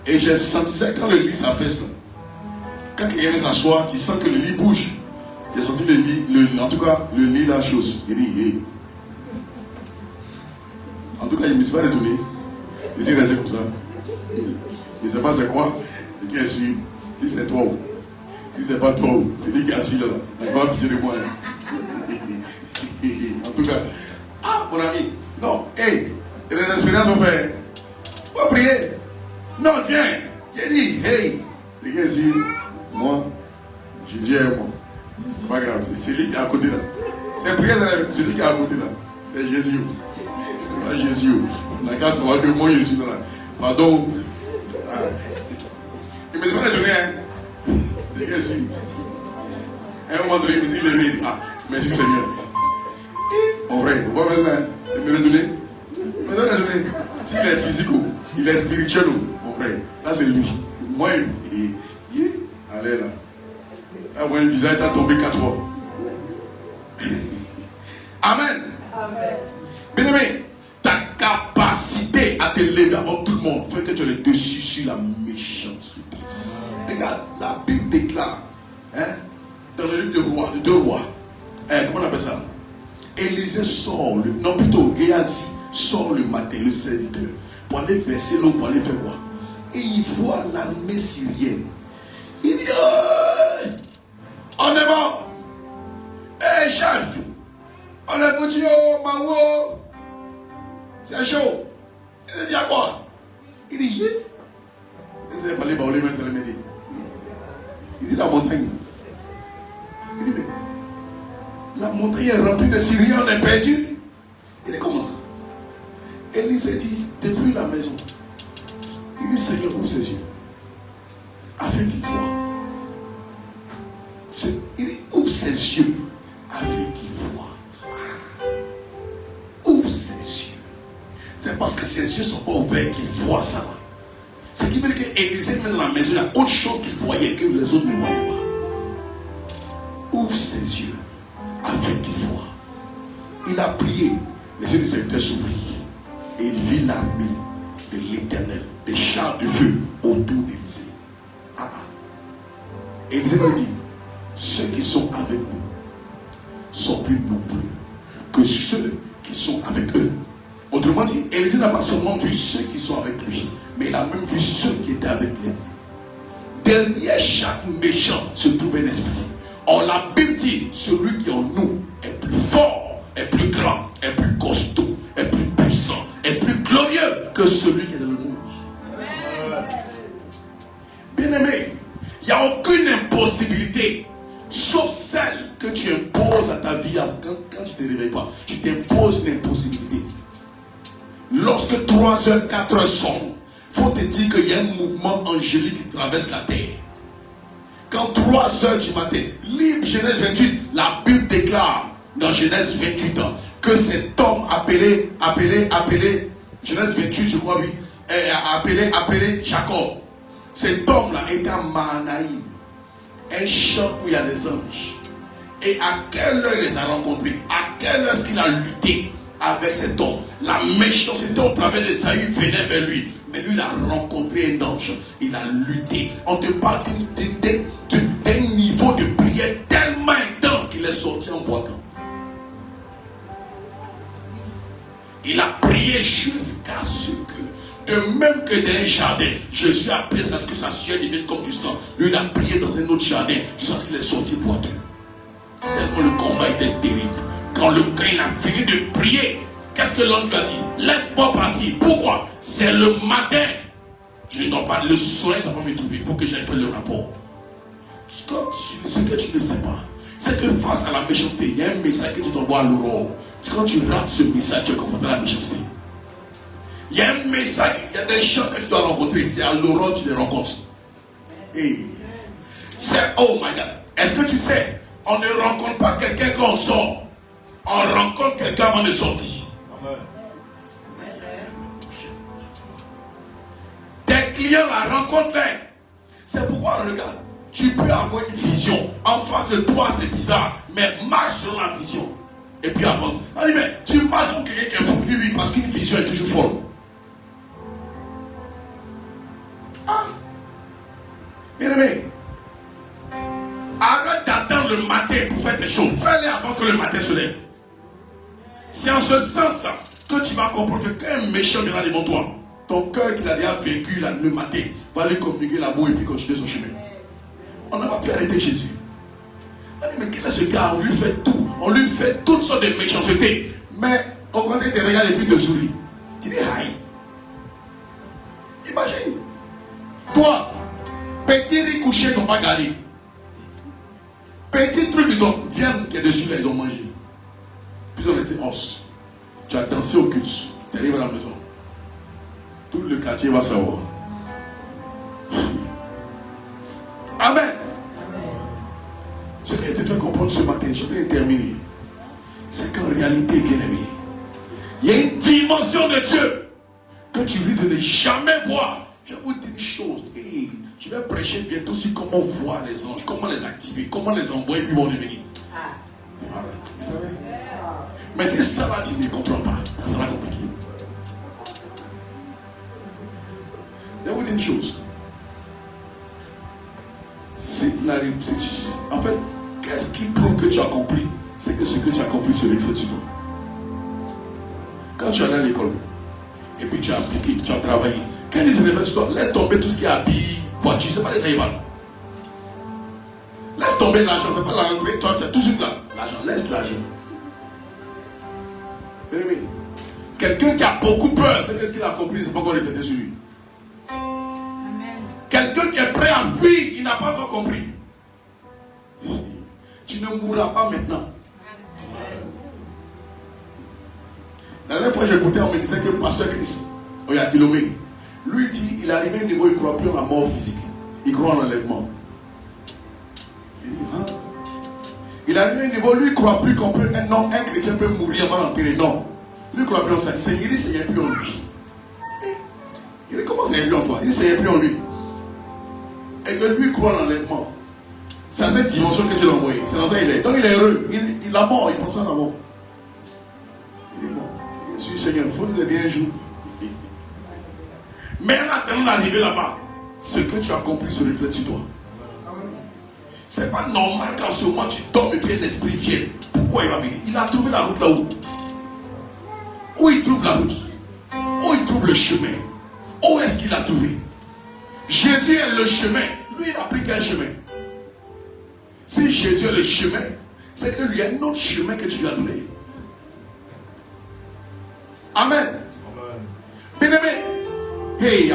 Et j'ai senti ça quand le lit s'affaisse. Quand quelqu'un vient s'asseoir, tu sens que le lit bouge. J'ai senti le lit, en tout cas, le lit, la chose. Il dit, hey. En tout cas, je ne me suis pas retourné. Je suis resté comme ça. Je ne sais pas c'est quoi. Et qui est sûr. Si c'est toi, si c'est pas toi, c'est lui qui est assis là. Il va pitié de moi. En tout cas, ah, mon ami, non, hey, il y a des expériences à faire. Faut prier. Non, viens. J'ai dit, hey, les gars, moi, Jésus est moi. C'est pas grave, c'est lui qui est à côté là. C'est prière, c'est lui qui est à côté là. C'est Jésus. Pas Jésus. La grâce, on va que moi, je suis là. Pardon. Ah. Il me dit pas de journée, hein. Les gars, à un moment donné, il me dit, il dit, ah, merci Seigneur. En vrai, on va faire ça. Il me retourne. Il me donne retourner. S'il est physique, il est spirituel, mon frère. Ça, c'est lui. Moi, allez là. Ah, moi, le visage est tombé 4 fois. Amen. Amen. Bien aimé, ta capacité à te lever avant tout le monde fait que tu es le dessus sur la méchanceté. Regarde, la Bible déclare, hein, dans le livre de 2 rois, comment on appelle ça? Élisée sort, non plutôt, Géasi sort le matin, le serviteur, pour aller verser l'eau, pour aller faire quoi? Et il voit l'armée syrienne. Il dit, oh, on est mort. Hé, chef, on est foutu au Mawo. C'est chaud. Il dit à quoi? Il dit, c'est pas les baoulés, mais c'est les médias. Il dit la montagne. Il dit, mais La montagne est remplie de Syriens, on est perdu. Il est comme ça. Élisée dit, depuis la maison, il dit, Seigneur, ouvre ses yeux, afin qu'il voie. Il dit, ouvre ses yeux, afin qu'il voie. Ouvre ses yeux. C'est parce que ses yeux ne sont pas ouverts qu'il voit ça. Ce qui veut dire qu'Élisée, même dans la maison, il y a autre chose qu'il voyait que les autres ne voyaient pas. Ouvre ses yeux, afin qu'il voie. Il a prié, les yeux du serviteur s'ouvrirent. Et il vit l'armée de l'Éternel, des chars de feu autour d'Élisée. Élisée me dit, ceux qui sont avec nous sont plus nombreux que ceux qui sont avec eux. Autrement dit, Élisée n'a pas seulement vu ceux qui sont avec lui, mais il a même vu ceux qui étaient avec lui. Derrière chaque méchant se trouve un esprit. Or la Bible dit, celui qui en nous est plus fort, est plus grand, est plus costaud, est plus puissant, est plus glorieux que celui qui est dans le monde. Bien-aimé, il n'y a aucune impossibilité, sauf celle que tu imposes à ta vie quand tu ne te réveilles pas. Tu t'imposes une impossibilité. Lorsque 3 heures, 4 heures sont, il faut te dire qu'il y a un mouvement angélique qui traverse la terre. Quand 3 heures du matin, libre Genèse 28, la Bible déclare dans Genèse 28 ans que cet homme appelé, Genèse 28 je crois oui, appelé Jacob. Cet homme-là était à Mahanaïm, un champ où il y a des anges. Et à quelle heure il les a rencontrés? À quelle heure est-ce qu'il a lutté avec cet homme? La méchanceté au travers de Saül venait vers lui. Mais lui, il a rencontré un ange. Il a lutté. On te parle d'un niveau de prière tellement intense qu'il est sorti en boitant. Il a prié jusqu'à ce que, de même que dans un jardin, Jésus a prié à ce que sa sueur devienne comme du sang. Lui, il a prié dans un autre jardin jusqu'à ce qu'il est sorti boiteux. Tellement le combat était terrible. Quand il a fini de prier, qu'est-ce que l'ange lui a dit? Laisse-moi partir. Pourquoi? C'est le matin. Je ne dors pas. Le soleil ne va pas me trouver. Il faut que j'aille faire le rapport. Ce que tu ne sais pas, c'est que face à la méchanceté, il y a un message que tu t'envoies à l'aurore. Quand tu rates ce message, tu as confronté la méchanceté. Il y a un message, il y a des gens que tu dois rencontrer. C'est à l'aurore que tu les rencontres. Et c'est, oh my God. Est-ce que tu sais, on ne rencontre pas quelqu'un quand on sort. On rencontre quelqu'un avant de sortir. Amen. Tes clients la rencontrent. C'est pourquoi, regarde, tu peux avoir une vision. En face de toi, c'est bizarre. Mais marche sur la vision. Et puis avance. On dit, mais tu marches comme quelqu'un qui est fou. Oui, parce qu'une vision est toujours folle. Ah! Bien aimé. Arrête d'attendre le matin pour faire tes choses. Fais-les avant que le matin se lève. C'est en ce sens-là que tu vas comprendre que quand un méchant viendra devant toi, ton cœur qu'il a déjà vécu le matin va lui communiquer l'amour et puis continuer son chemin. On n'a pas pu arrêter Jésus. On dit, mais quel est ce gars? On lui fait tout. On lui fait toutes sortes de méchancetés. Mais au contraire, tu regardes et puis te souris. Tu dis, aïe. Imagine. Toi, petit riz couché, ils n'ont pas gardé. Petit truc, ils ont viande qui est dessus, là, ils ont mangé. Puis ils ont laissé os. Tu as dansé au culte. Tu arrives à la maison. Tout le quartier va savoir. Amen. Ce que je te fais comprendre ce matin, je vais terminer. C'est qu'en réalité, bien aimé, il y a une dimension de Dieu que tu risques de ne jamais voir. Je vais vous dire une chose. Hey, je vais prêcher bientôt sur comment voir les anges, comment les activer, comment les envoyer, puis vont revenir. Voilà, vous savez. Mais si ça va, tu ne comprends pas. Ça sera compliqué. Je vais vous dire une chose. En fait, qu'est-ce qui prouve que tu as compris? C'est que ce que tu as compris se reflète sur toi. Quand tu es allé à l'école, et puis tu as appliqué, tu as travaillé, quand il se reflète sur toi, laisse tomber tout ce qui est habillé, voiture, c'est pas les animaux. Laisse tomber l'argent, c'est pas l'argent, toi tu as tout de suite là. L'argent, laisse l'argent. Bien aimé, quelqu'un qui a beaucoup peur, c'est ce qu'il a compris, c'est pas encore reflété sur lui. Quelqu'un qui est prêt à fuir, il n'a pas encore compris. Tu ne mourras pas maintenant. La dernière fois, j'écoutais, on me disait que Pasteur Christ, regarde, Kilomé, lui dit, il est arrivé à un niveau, il ne croit plus en la mort physique. Il croit en l'enlèvement. Il dit, hein? Il est arrivé à un niveau, lui, il ne croit plus qu'un chrétien peut mourir avant d'enterrer. Non. Lui, il ne croit plus en ça. Il dit, c'est plus en lui. Il dit, comment c'est plus en toi? Il dit, c'est plus en lui. Et que lui croit en l'enlèvement. C'est à cette dimension que Dieu l'a envoyé. C'est dans ça qu'il est. Donc il est heureux. Il a mort, il pense pas à la mort. Il dit, bon, je suis Seigneur, il faut nous aider un jour. Mais en attendant d'arriver là-bas, ce que tu as compris se reflète sur toi. C'est pas normal qu'en ce moment tu tombes et puis l'esprit vient. Pourquoi il va venir? Il a trouvé la route là-haut. Où il trouve la route? Où il trouve le chemin? Où est-ce qu'il a trouvé? Jésus est le chemin. Lui, il a pris quel chemin? Si Jésus est le chemin, c'est que lui, il y a un autre chemin que tu lui as donné. Amen. Bien-aimé, hey,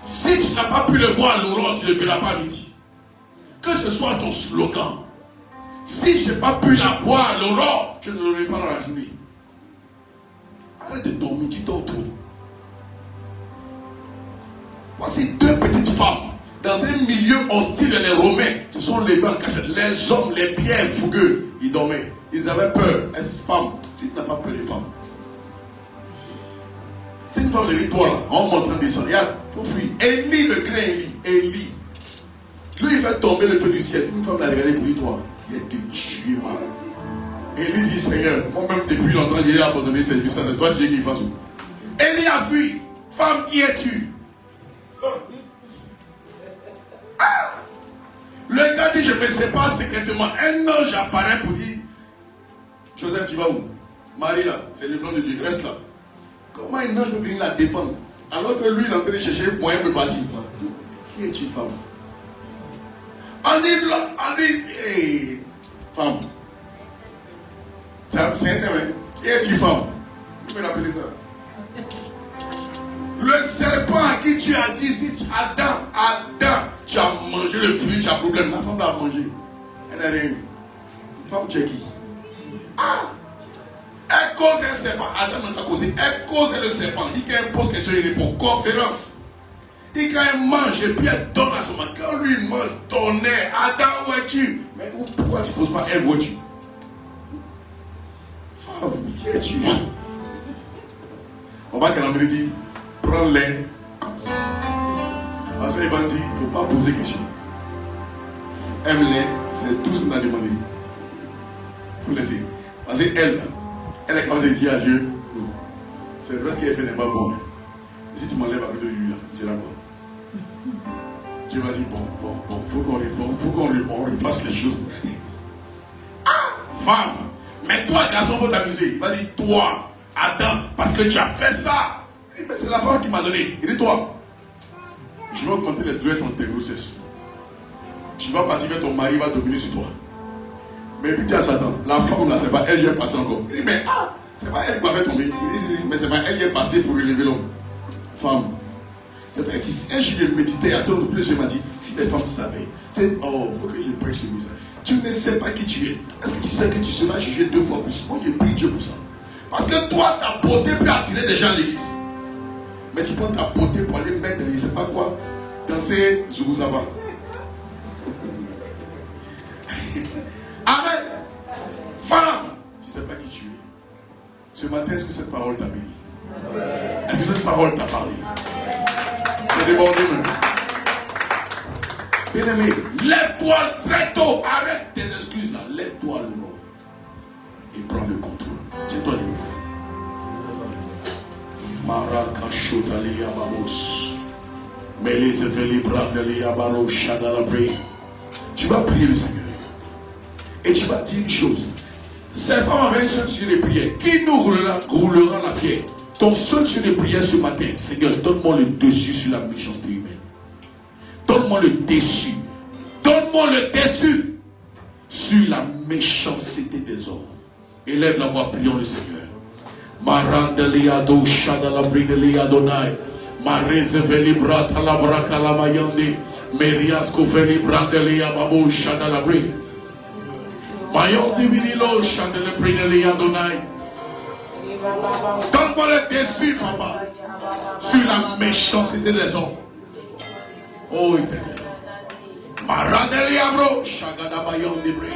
si tu n'as pas pu le voir à l'aurore, tu ne le verras pas à midi. Que ce soit ton slogan. Si je n'ai pas pu la voir à l'aurore, je ne le verrai pas dans la journée. Arrête de dormir, tu dors trop. Voici deux petites femmes. Dans un milieu hostile, les Romains se sont levés en cachette. Les hommes, les pierres fougueux, ils dormaient. Ils avaient peur. Est-ce femme? Si tu n'as pas peur des femmes. Si une femme de toi là, en montrant descendre, il faut fuir. Élie, le grand Élie. Lui, il fait tomber le feu du ciel. Une femme l'a regardé pour lui, toi. Il est te tué, mal. Élie dit, Seigneur, moi-même depuis longtemps, j'ai abandonné le service. C'est toi, j'ai qu'il fasse. Élie a fui. Femme, qui es-tu? Le gars dit, je me sépare secrètement. Un ange apparaît pour dire, Joseph, tu vas où? Marie là, c'est le plan de Dieu, reste là. Comment un ange peut venir la défendre? Alors que lui, il est en train de chercher moyen de partir. Qui es-tu, femme? On dit là, on dit, hey, femme. C'est un thème. Qui es-tu, femme? Tu peux l'appeler ça. Le serpent à qui tu as dit, si Adam, tu as mangé le fruit, tu as problème. La femme l'a mangé. Elle a rien. Une femme, tu es qui? Ah! Elle cause un serpent. Adam n'a pas causé. Elle cause le serpent. Il quand elle pose question, il répond. Conférence. Et quand elle mange, et puis elle donne à son mari. Quand lui mange, tonnerre. Adam, où es-tu? Mais pourquoi tu ne poses pas elle, où es-tu? Femme, qui es-tu? On va qu'elle en dit, prends-les comme ça. Parce qu'il va dire, il ne faut pas poser question. Aime-les, c'est tout ce qu'on a demandé. Il faut laisser. Parce qu'elle, elle est capable de dire à Dieu, c'est vrai ce qu'elle fait n'est pas bon. Si tu m'enlèves à côté de lui, là, c'est là-bas. Dieu va dire, bon, faut qu'on refasse les choses. Ah, femme, mais toi, garçon, faut t'amuser. Il va dire, toi, Adam, parce que tu as fait ça. Il dit, mais c'est la femme qui m'a donné. Il dit, toi, je vais augmenter les douleurs de tes grossesses. Tu vas partir que ton mari va dominer sur toi. Mais puis tu as Satan, la femme là, c'est pas elle qui est passée encore. Il dit, mais c'est pas elle qui va tomber. Il dit, mais c'est pas elle qui est passée pour relever l'homme. Femme. C'est pas un jour de méditer, à ton plus, je m'a dit, si les femmes savaient, c'est, faut que je prêche sur ça. Tu ne sais pas qui tu es. Est-ce que tu sais que tu seras jugé 2 fois plus? Moi, j'ai pris Dieu pour ça. Parce que toi, ta beauté peut attirer des gens à l'église. Mais tu prends ta beauté pour aller mettre, je ne sais pas quoi, danser Zougouzaba. Amen. Femme, tu ne sais pas qui tu es. Ce matin, est-ce que cette parole t'a béni? Est-ce que cette parole t'a parlé? C'est débordé maintenant. Bien-aimé, lève-toi très tôt. Arrête tes excuses là. Lève-toi l'aurore. Et prends le contrôle. Tiens-toi debout. Marakashotalia Babos. Melezevelibradelia Baro Shadalabre. Tu vas prier le Seigneur. Et tu vas dire une chose. Cette femme avait un seul sujet de prière. Qui nous roulera la pierre? Ton seul sujet de prière ce matin, Seigneur, donne-moi le dessus sur la méchanceté humaine. Donne-moi le dessus. Donne-moi le dessus sur la méchanceté des hommes. Élève la voix, prions le Seigneur. Marandeliado Shadalabrineliadonai. Marezeveli Brata Labraka Lamayande. Meriasco Veli Brandelia Babo Shadalabri. Mayon Divinilo Shadalabrineliadonai. Donne-moi le dessus, papa, sur la méchanceté des hommes. Oh, éternel. Maradeli abro, Shagadabayon de Bre.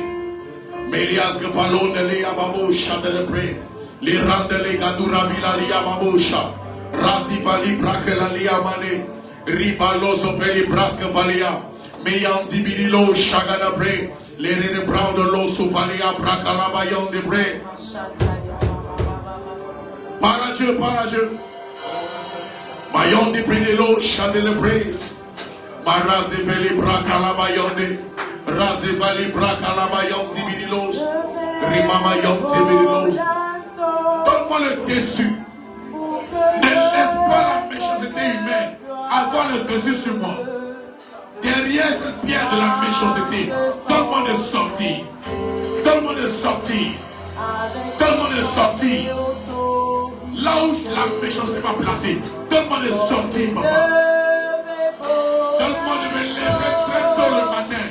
Melias que palon de Liababo, Shadelebre. Les randele Gadura Vilalia Babosha. Razi Bali Brakela Liamane. Ribaloso Beli Braska Valia. Meyam Tibidilo, Shagadabre. Les Rene Brown de l'Osso Valia Brakalabayon de Bre. Para Dieu, para Dieu. Mayon de Brinelo, Shadelebre. Maraze Veli Brakalabayonde. Raze Vali Brakalabayon Tibidlos. Rimamayon Tibidlos. Donne-moi le dessus. Ne laisse pas la méchanceté humaine avoir le dessus sur moi. Derrière cette pierre de la méchanceté, donne-moi de sortir. Donne-moi de sortir. Donne-moi de sortir. Là où la méchanceté m'a placé, donne-moi de sortir, papa. Donne-moi de me lever très tôt le matin.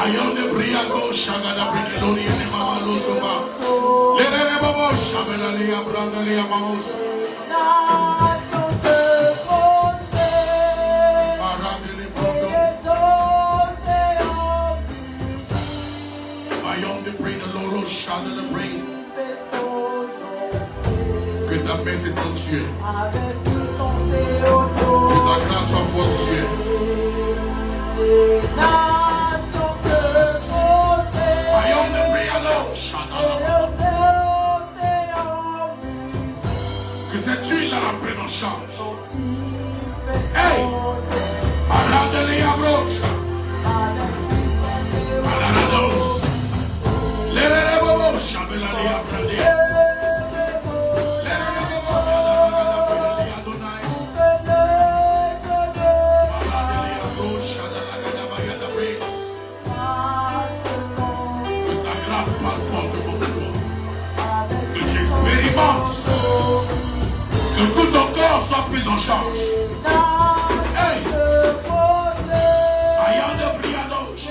Ayon de Briago, Shagada Brinelori, and Mamalo Soba. Let it ever Shabelalia, Brandalia Mamos. Ayon de Brineloro, Shagada the Brains. Que ta paix est ton Dieu. Que ta grâce soit fortière. Que cette huile la prenne en charge. Hey! Aradele abrocha. Alarados. Lerere bobo shabelali abrade. Lerere bobo aradele adonai. Aradele abrocha dalagada bayada breaks. Que sa grâce parle fort de beaucoup de toi. Que tu expérimentes. Que tout ton corps soit pris en charge. Hey! Ayan de Briados.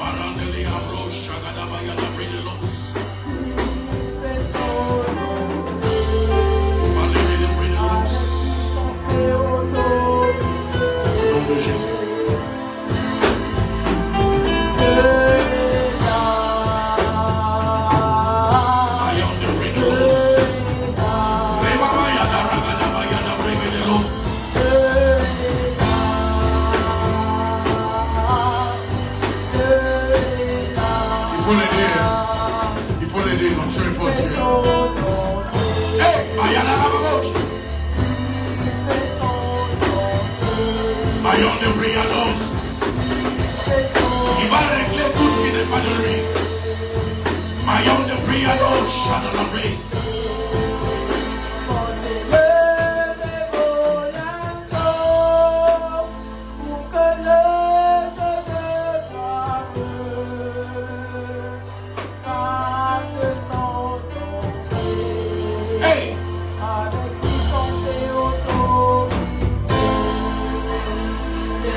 Arandeli Abroch, Shagadabaya de Briados. Valérie de Briados. Au nom de Jésus. Ayan de Briados. Il faut l'aider, donc je suis fort. Hey, Ayana Rababoche. Ayon de Briados. Il va régler tout ce qui n'est pas de lui. Ayon de Briados, Shadow of Race.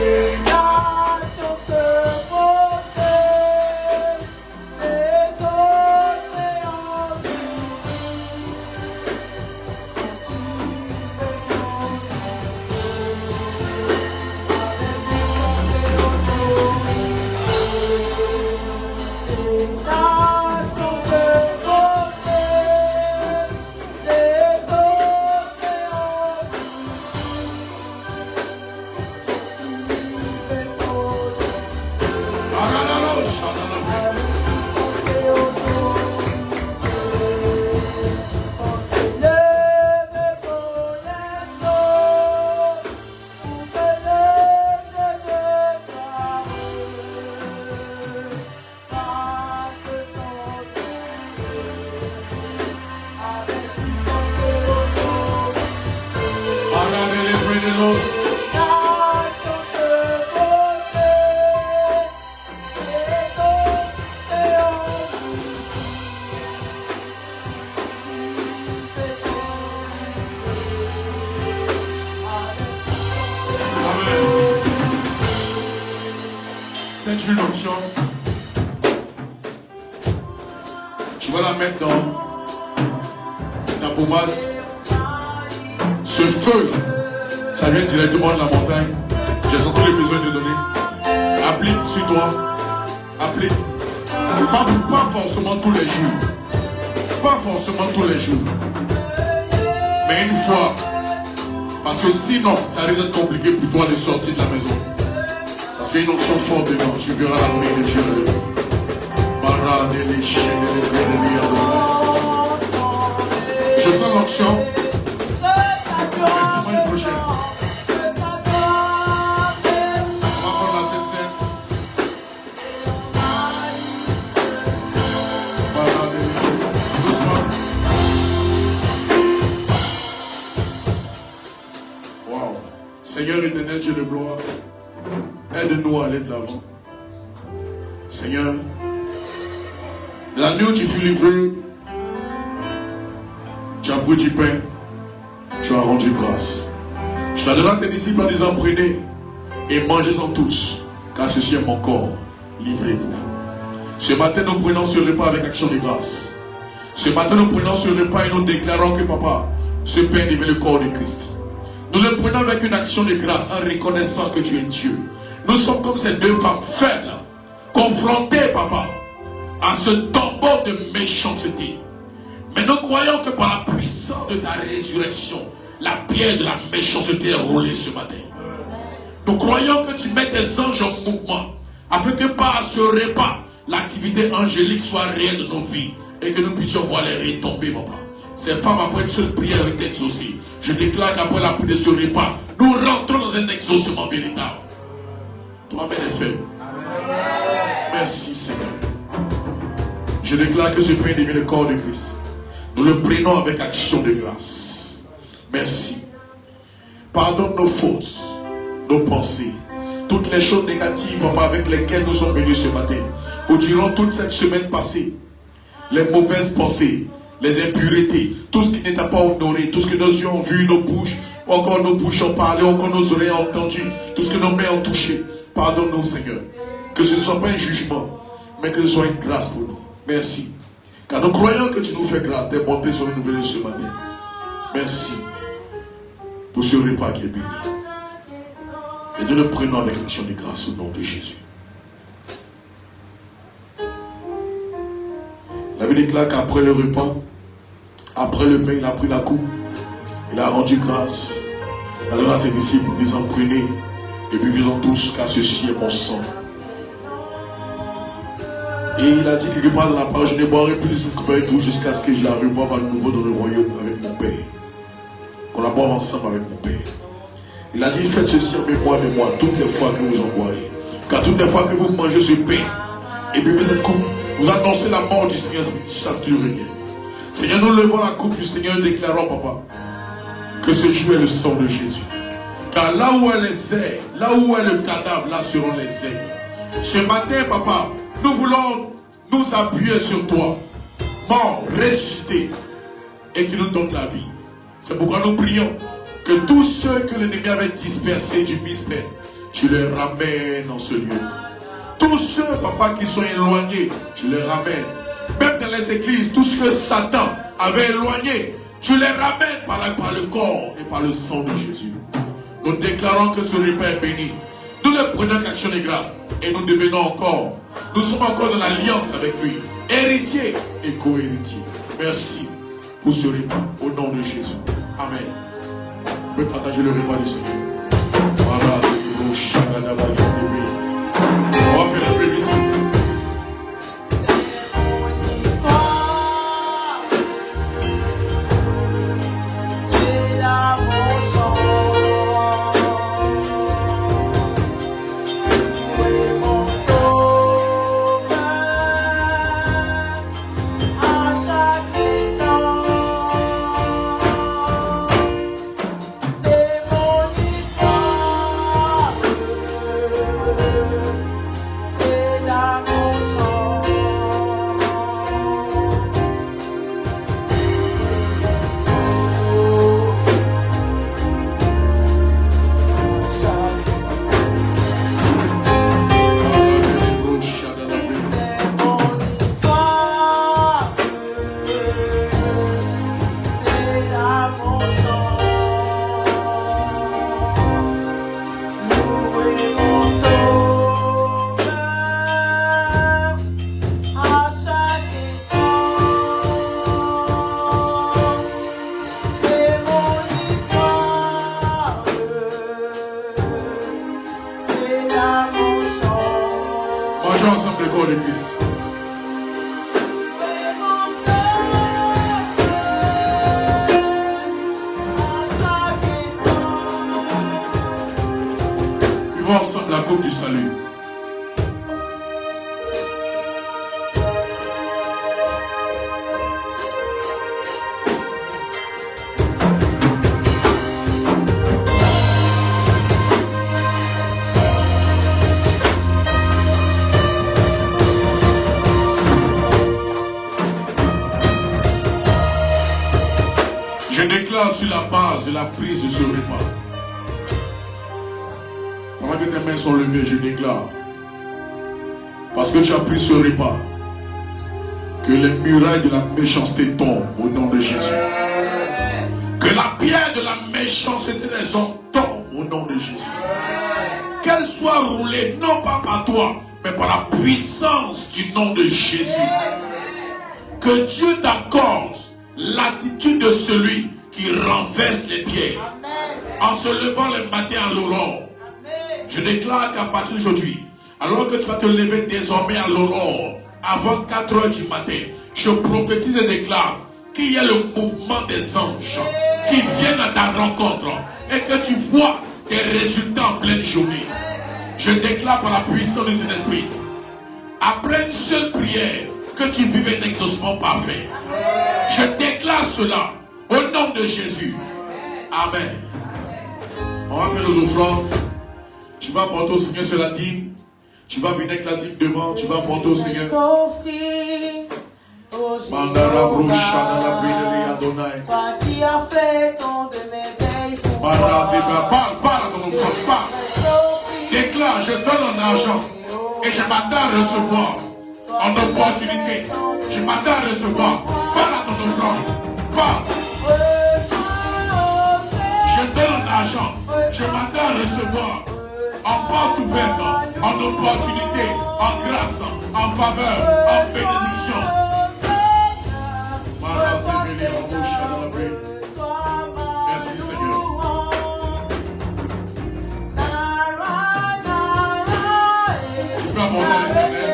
Yeah. Cette huile d'onction, tu vas la mettre dans ta pommade. Ce feu, ça vient directement de la montagne. J'ai senti le besoin de donner. Applique sur toi. Applique. Pas forcément tous les jours. Pas forcément tous les jours. Mais une fois. Parce que sinon, ça risque d'être compliqué pour toi de sortir de la maison. Parce qu'il y a une onction forte dedans. Tu verras la main de Dieu. Je sens l'onction. Effectivement, une prochaine. On va prendre la scène. Doucement. Wow. Seigneur éternel, Dieu de gloire, aide-nous à aller de l'avant. Seigneur, la nuit où tu fus livré, tu as pris du pain, tu as rendu grâce. Tu l'as donné à tes disciples en disant prenez et mangez-en tous, car ceci est mon corps livré pour vous. Ce matin, nous prenons ce repas avec action de grâce. Ce matin, nous prenons ce repas et nous déclarons que papa, ce pain est le corps de Christ. Nous le prenons avec une action de grâce en reconnaissant que tu es Dieu. Nous sommes comme ces deux femmes faibles, confrontées, papa, à ce tombeau de méchanceté. Mais nous croyons que par la puissance de ta résurrection, la pierre de la méchanceté est roulée ce matin. Nous croyons que tu mets tes anges en mouvement, afin que par ce repas, l'activité angélique soit réelle de nos vies, et que nous puissions voir les retomber, papa. Ces femmes, après une seule prière, étaient exaucées. Je déclare qu'après la prière de ce repas, nous rentrons dans un exaucement véritable. Toi-même est faible. Merci Seigneur. Je déclare que ce pain devient le corps de Christ. Nous le prenons avec action de grâce. Merci. Pardonne nos fautes, nos pensées, toutes les choses négatives, papa, avec lesquelles nous sommes venus ce matin. Ou durant toute cette semaine passée, les mauvaises pensées, les impuretés, tout ce qui n'était pas honoré, tout ce que nos yeux ont vu, nos bouches, ou encore nos bouches ont parlé, ou encore nos oreilles ont entendu, tout ce que nos mains ont touché. Pardonne-nous, Seigneur. Que ce ne soit pas un jugement, mais que ce soit une grâce pour nous. Merci. Car nous croyons que tu nous fais grâce, tes bontés sont renouvelées ce matin. Merci pour ce repas qui est béni. Et nous le prenons avec l'action de grâce au nom de Jésus. La Bible déclare qu'après le repas, après le pain, il a pris la coupe, il a rendu grâce, il a donné à ses disciples, ils en prenaient et buvez-en tous, car ceci est mon sang. Et il a dit quelque part dans la parole, je ne boirai plus de cette coupe avec vous jusqu'à ce que je la revoie à nouveau dans le royaume avec mon Père. Qu'on la boive ensemble avec mon Père. Il a dit, faites ceci en mémoire de moi toutes les fois que vous en boirez. Car toutes les fois que vous mangez ce pain et buvez cette coupe, vous annoncez la mort du Seigneur jusqu'à ce qu'il revienne. Seigneur, nous levons la coupe du Seigneur et déclarons, papa, que ce jour est le sang de Jésus. Car là où est les ailes, là où est le cadavre, là seront les ailes. Ce matin, papa, nous voulons nous appuyer sur toi, mort, ressuscité, et qui nous donne la vie. C'est pourquoi nous prions que tous ceux que l'ennemi avait dispersés du mystère, tu les ramènes dans ce lieu. Tous ceux, papa, qui sont éloignés, tu les ramènes. Même dans les églises, tout ce que Satan avait éloigné, tu les ramènes par le corps et par le sang de Jésus. Nous déclarons que ce repas est béni. Nous le prenons avec action de grâce et nous devenons encore. Nous sommes encore dans l'alliance avec lui. Héritier et co-héritier. Merci pour ce repas. Au nom de Jésus. Amen. Vous pouvez partager le repas du Seigneur. Voilà. On va faire un peu vite. C'est mon histoire. Chantons ensemble le corps de Christ. Vivons ensemble la coupe du salut. Je déclare sur la base de la prise de ce repas. Pendant que tes mains sont levées, je déclare. Parce que tu as pris ce repas. Que les murailles de la méchanceté tombent au nom de Jésus. Que la pierre de la méchanceté des hommes tombe au nom de Jésus. Qu'elle soit roulée non pas par toi, mais par la puissance du nom de Jésus. Que Dieu t'accorde l'attitude de celui qui renverse les pierres. En se levant le matin à l'aurore. Je déclare qu'à partir d'aujourd'hui, alors que tu vas te lever désormais à l'aurore, avant 4 heures du matin, je prophétise et déclare qu'il y a le mouvement des anges qui viennent à ta rencontre et que tu vois des résultats en pleine journée. Je déclare par la puissance de cet esprit, après une seule prière, que tu vives un exaucement parfait. Je déclare cela au nom de Jésus. Amen. On va faire nos offrandes. Tu vas porter au Seigneur sur la dîme. Tu vas venir avec la dîme devant. Tu vas porter au Seigneur. Mandara Brusha dans la brûlerie Adonai. Toi qui as fait tant de merveilles pour moi. Parle dans nos offrandes. Parle. Déclare, je donne en argent. Et je m'attends à recevoir en opportunité. Je m'attends à recevoir. Parle à ton offrande. Parle. Je donne en argent. Je m'attends à recevoir en porte ouverte, en opportunité, en grâce, en faveur, en bénédiction. Merci Seigneur. Tu peux aborder l'Éternel.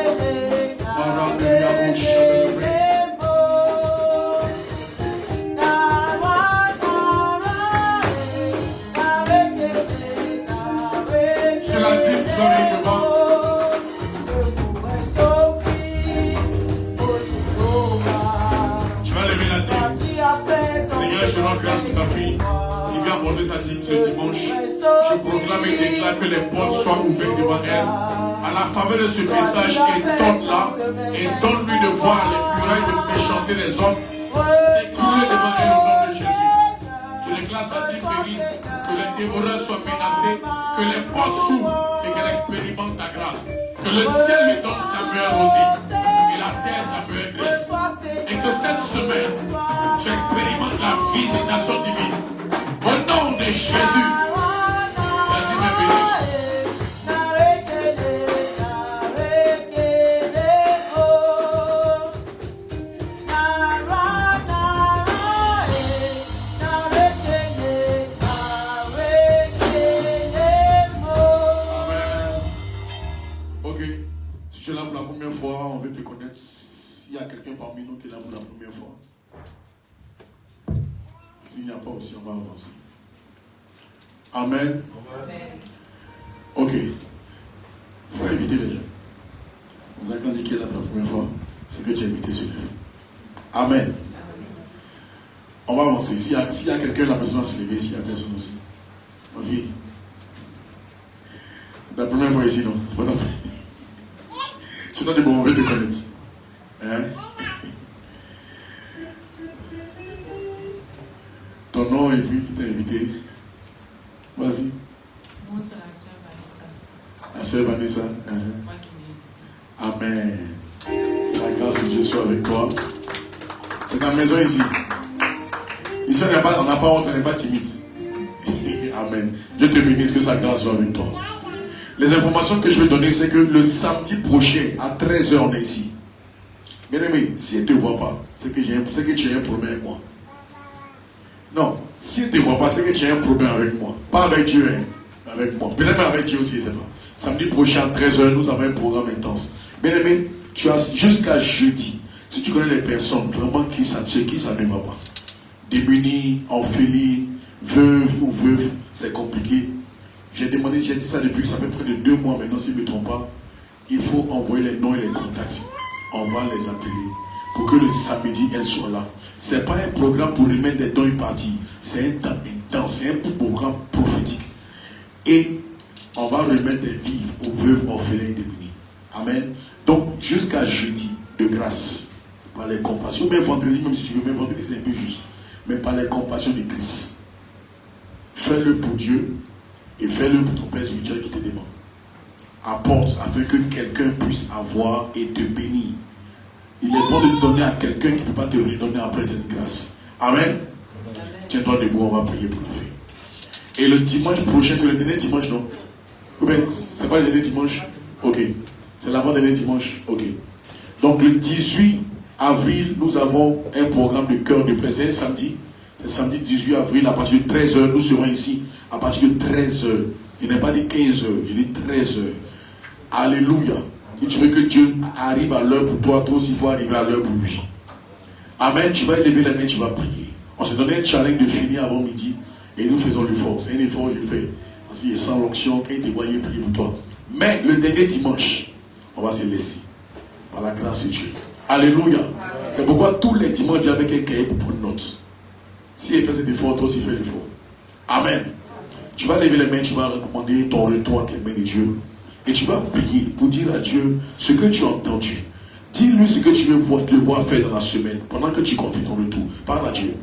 Je rends grâce pour ta fille qui vient apporter sa dîme ce dimanche. Je proclame et déclare que les portes soient ouvertes devant elle. À la faveur de ce message, étonne-la et donne-lui de voir les murailles de méchanceté des hommes s'écrouler devant elle au nom de Jésus. Je déclare sa dîme bénie, que les dévoreurs soient menacés, que les portes s'ouvrent et qu'elle expérimente ta grâce. Que le ciel lui donne sa meilleure rosée et la terre sa meilleure graisse. Et que cette semaine, tu expérimentes la visitation divine. Au nom de Jésus. Vas-y, ma bénie. Ok. Si tu es là pour la première fois, on veut te connaître. S'il y a quelqu'un parmi nous qui est là pour la première fois. S'il n'y a pas aussi, on va avancer. Amen. Amen. Ok. Il faut éviter les gens. Vous avez dit qu'il est là pour la première fois. C'est que tu as évité celui-là. Amen. Amen. On va avancer. S'il y a quelqu'un, la personne va se lever. S'il y a personne aussi. Ma fille. La première fois ici, non. C'est pas la première. Tu n'as des bons mauvais te connaître. Hein? Ton nom et puis qui t'a invité. Vas-y. Moi, c'est la sœur Vanessa. La sœur Vanessa. Moi qui Amen. La grâce de Dieu soit avec toi. C'est ta maison ici. Ici, on n'a pas honte, on n'est pas timide. Amen. Dieu te bénisse, que sa grâce soit avec toi. Les informations que je vais donner, c'est que le samedi prochain, à 13h, on est ici. Bien aimé, si elle ne te voit pas, c'est que tu as un problème avec moi. Non, si elle ne te voit pas, c'est que tu as un problème avec moi. Pas avec Dieu, hein, avec moi. Peut-être avec Dieu aussi, c'est pas. Samedi prochain, à 13h, nous avons un programme intense. Bien aimé, tu as jusqu'à jeudi. Si tu connais les personnes vraiment qui ça ne va pas. Démunis, orphelines, veuves ou veuves, c'est compliqué. J'ai dit ça depuis, ça fait près de 2 mois maintenant, si je ne me trompe pas. Il faut envoyer les noms et les contacts. On va les appeler pour que le samedi, elles soient là. Ce n'est pas un programme pour remettre des dons et parties. C'est un temps intense, c'est un programme prophétique. Et on va remettre des vivres aux veuves, orphelins et démunis. Amen. Donc, jusqu'à jeudi, de grâce, par les compassions, même vendredi, même si tu veux, même vendredi, c'est un peu juste. Mais par les compassions de Christ. Fais-le pour Dieu et fais-le pour ton Père spirituel qui te demande. Apporte afin que quelqu'un puisse avoir et te bénir. Il est bon de donner à quelqu'un qui ne peut pas te redonner après cette grâce. Amen. Tiens-toi debout, on va prier pour le faire. Et le dimanche prochain, c'est le dernier dimanche, non? Ou bien, c'est pas le dernier dimanche? Ok. C'est l'avant-dernier dimanche? Ok. Donc le 18 avril, nous avons un programme de cœur de prière. C'est samedi. C'est samedi 18 avril, à partir de 13h, nous serons ici. À partir de 13h. Je n'ai pas dit 15h, je dis 13h. Alléluia. Si tu veux que Dieu arrive à l'heure pour toi, toi aussi il faut arriver à l'heure pour lui. Amen. Tu vas élever la main, tu vas prier. On s'est donné un challenge de finir avant midi et nous faisons l'effort. C'est un effort que je fais. Parce qu'il est sans l'onction, quand il te voit, il prie pour toi. Mais le dernier dimanche, on va se laisser. Par la grâce de Dieu. Alléluia. C'est pourquoi tous les dimanches, viens avec un cahier pour prendre note. Si il fait cet effort, toi aussi fais l'effort. Amen. Tu vas lever les mains, tu vas recommander ton retour entre les mains de Dieu. Et tu vas prier pour dire à Dieu ce que tu as entendu. Dis-lui ce que tu veux le voir faire dans la semaine, pendant que tu confies ton retour. Parle à Dieu.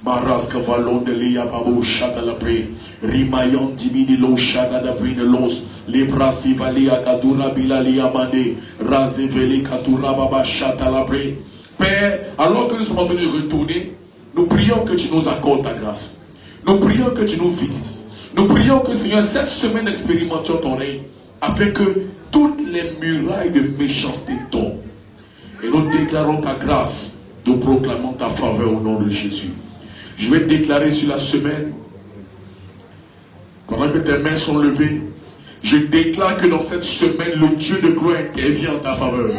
Maras kavalon de liya babo shada la pre. Rimayon dimini lo shada da brine los. Librasi valia kadura bilali amande. Razeveli katura baba shada la pre. Père, alors que nous sommes en train de retourner, nous prions que tu nous accordes ta grâce. Nous prions que tu nous visites. Nous prions que Seigneur, cette semaine expérimentions ton règne, afin que toutes les murailles de méchanceté tombent. Et nous déclarons ta grâce, nous proclamons ta faveur au nom de Jésus. Je vais déclarer sur la semaine, pendant que tes mains sont levées, je déclare que dans cette semaine, le Dieu de gloire intervient en ta faveur.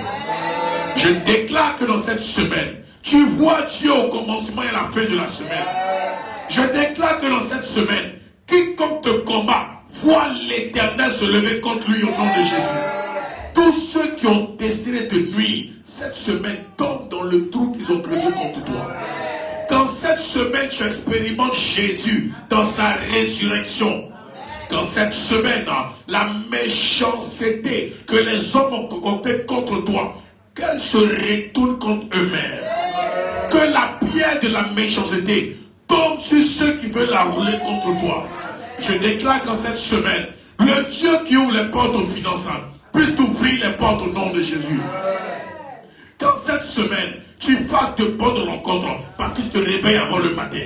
Je déclare que dans cette semaine, tu vois Dieu au commencement et à la fin de la semaine. Je déclare que dans cette semaine, quiconque te combat, voit l'Éternel se lever contre lui au nom de Jésus. Tous ceux qui ont décidé de nuire, cette semaine tombent dans le trou qu'ils ont creusé contre toi. Quand cette semaine tu expérimentes Jésus dans sa résurrection, quand cette semaine, la méchanceté que les hommes ont concoctée contre toi, qu'elle se retourne contre eux-mêmes. Que la pierre de la méchanceté tombe sur ceux qui veulent la rouler contre toi. Je déclare qu'en cette semaine, le Dieu qui ouvre les portes aux finances puisse t'ouvrir les portes au nom de Jésus. Qu'en cette semaine, tu fasses de bonnes rencontres parce que tu te réveilles avant le matin.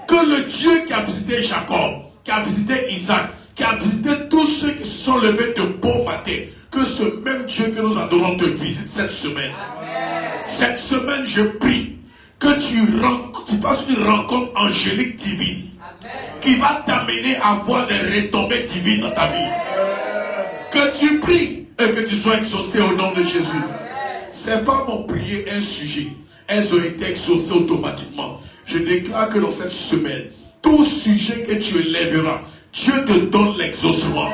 Que le Dieu qui a visité Jacob, qui a visité Isaac, qui a visité tous ceux qui se sont levés de bon matin, que ce même Dieu que nous adorons te visite cette semaine. Cette semaine, je prie que tu fasses une rencontre angélique divine qui va t'amener à voir des retombées divines dans ta vie. Que tu pries et que tu sois exaucé au nom de Jésus. Ces femmes ont prié un sujet. Elles ont été exaucées automatiquement. Je déclare que dans cette semaine, tout sujet que tu élèveras, Dieu te donne l'exaucement.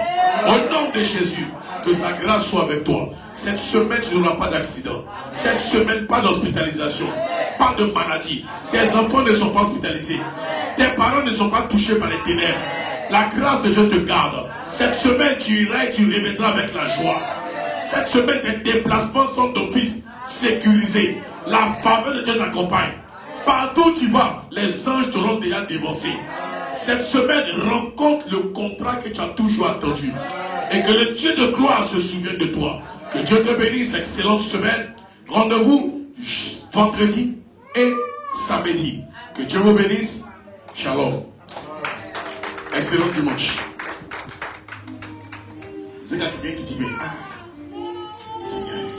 Au nom de Jésus, que sa grâce soit avec toi. Cette semaine, tu n'auras pas d'accident. Cette semaine, pas d'hospitalisation. Pas de maladie. Tes enfants ne sont pas hospitalisés. Tes parents ne sont pas touchés par les ténèbres. La grâce de Dieu te garde. Cette semaine, tu iras et tu reviendras avec la joie. Cette semaine, tes déplacements sont d'office sécurisés. La faveur de Dieu t'accompagne. Partout où tu vas, les anges t'auront déjà dévancé. Cette semaine, rencontre le contrat que tu as toujours attendu. Et que le Dieu de gloire se souvienne de toi. Que Dieu te bénisse. Excellente semaine. Rendez-vous vendredi et samedi. Que Dieu vous bénisse. Shalom. Excellent dimanche. C'est quelqu'un qui dit, mais Seigneur.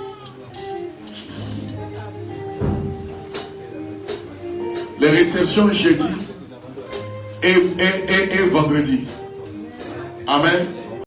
Les réceptions jeudi et vendredi. Amen.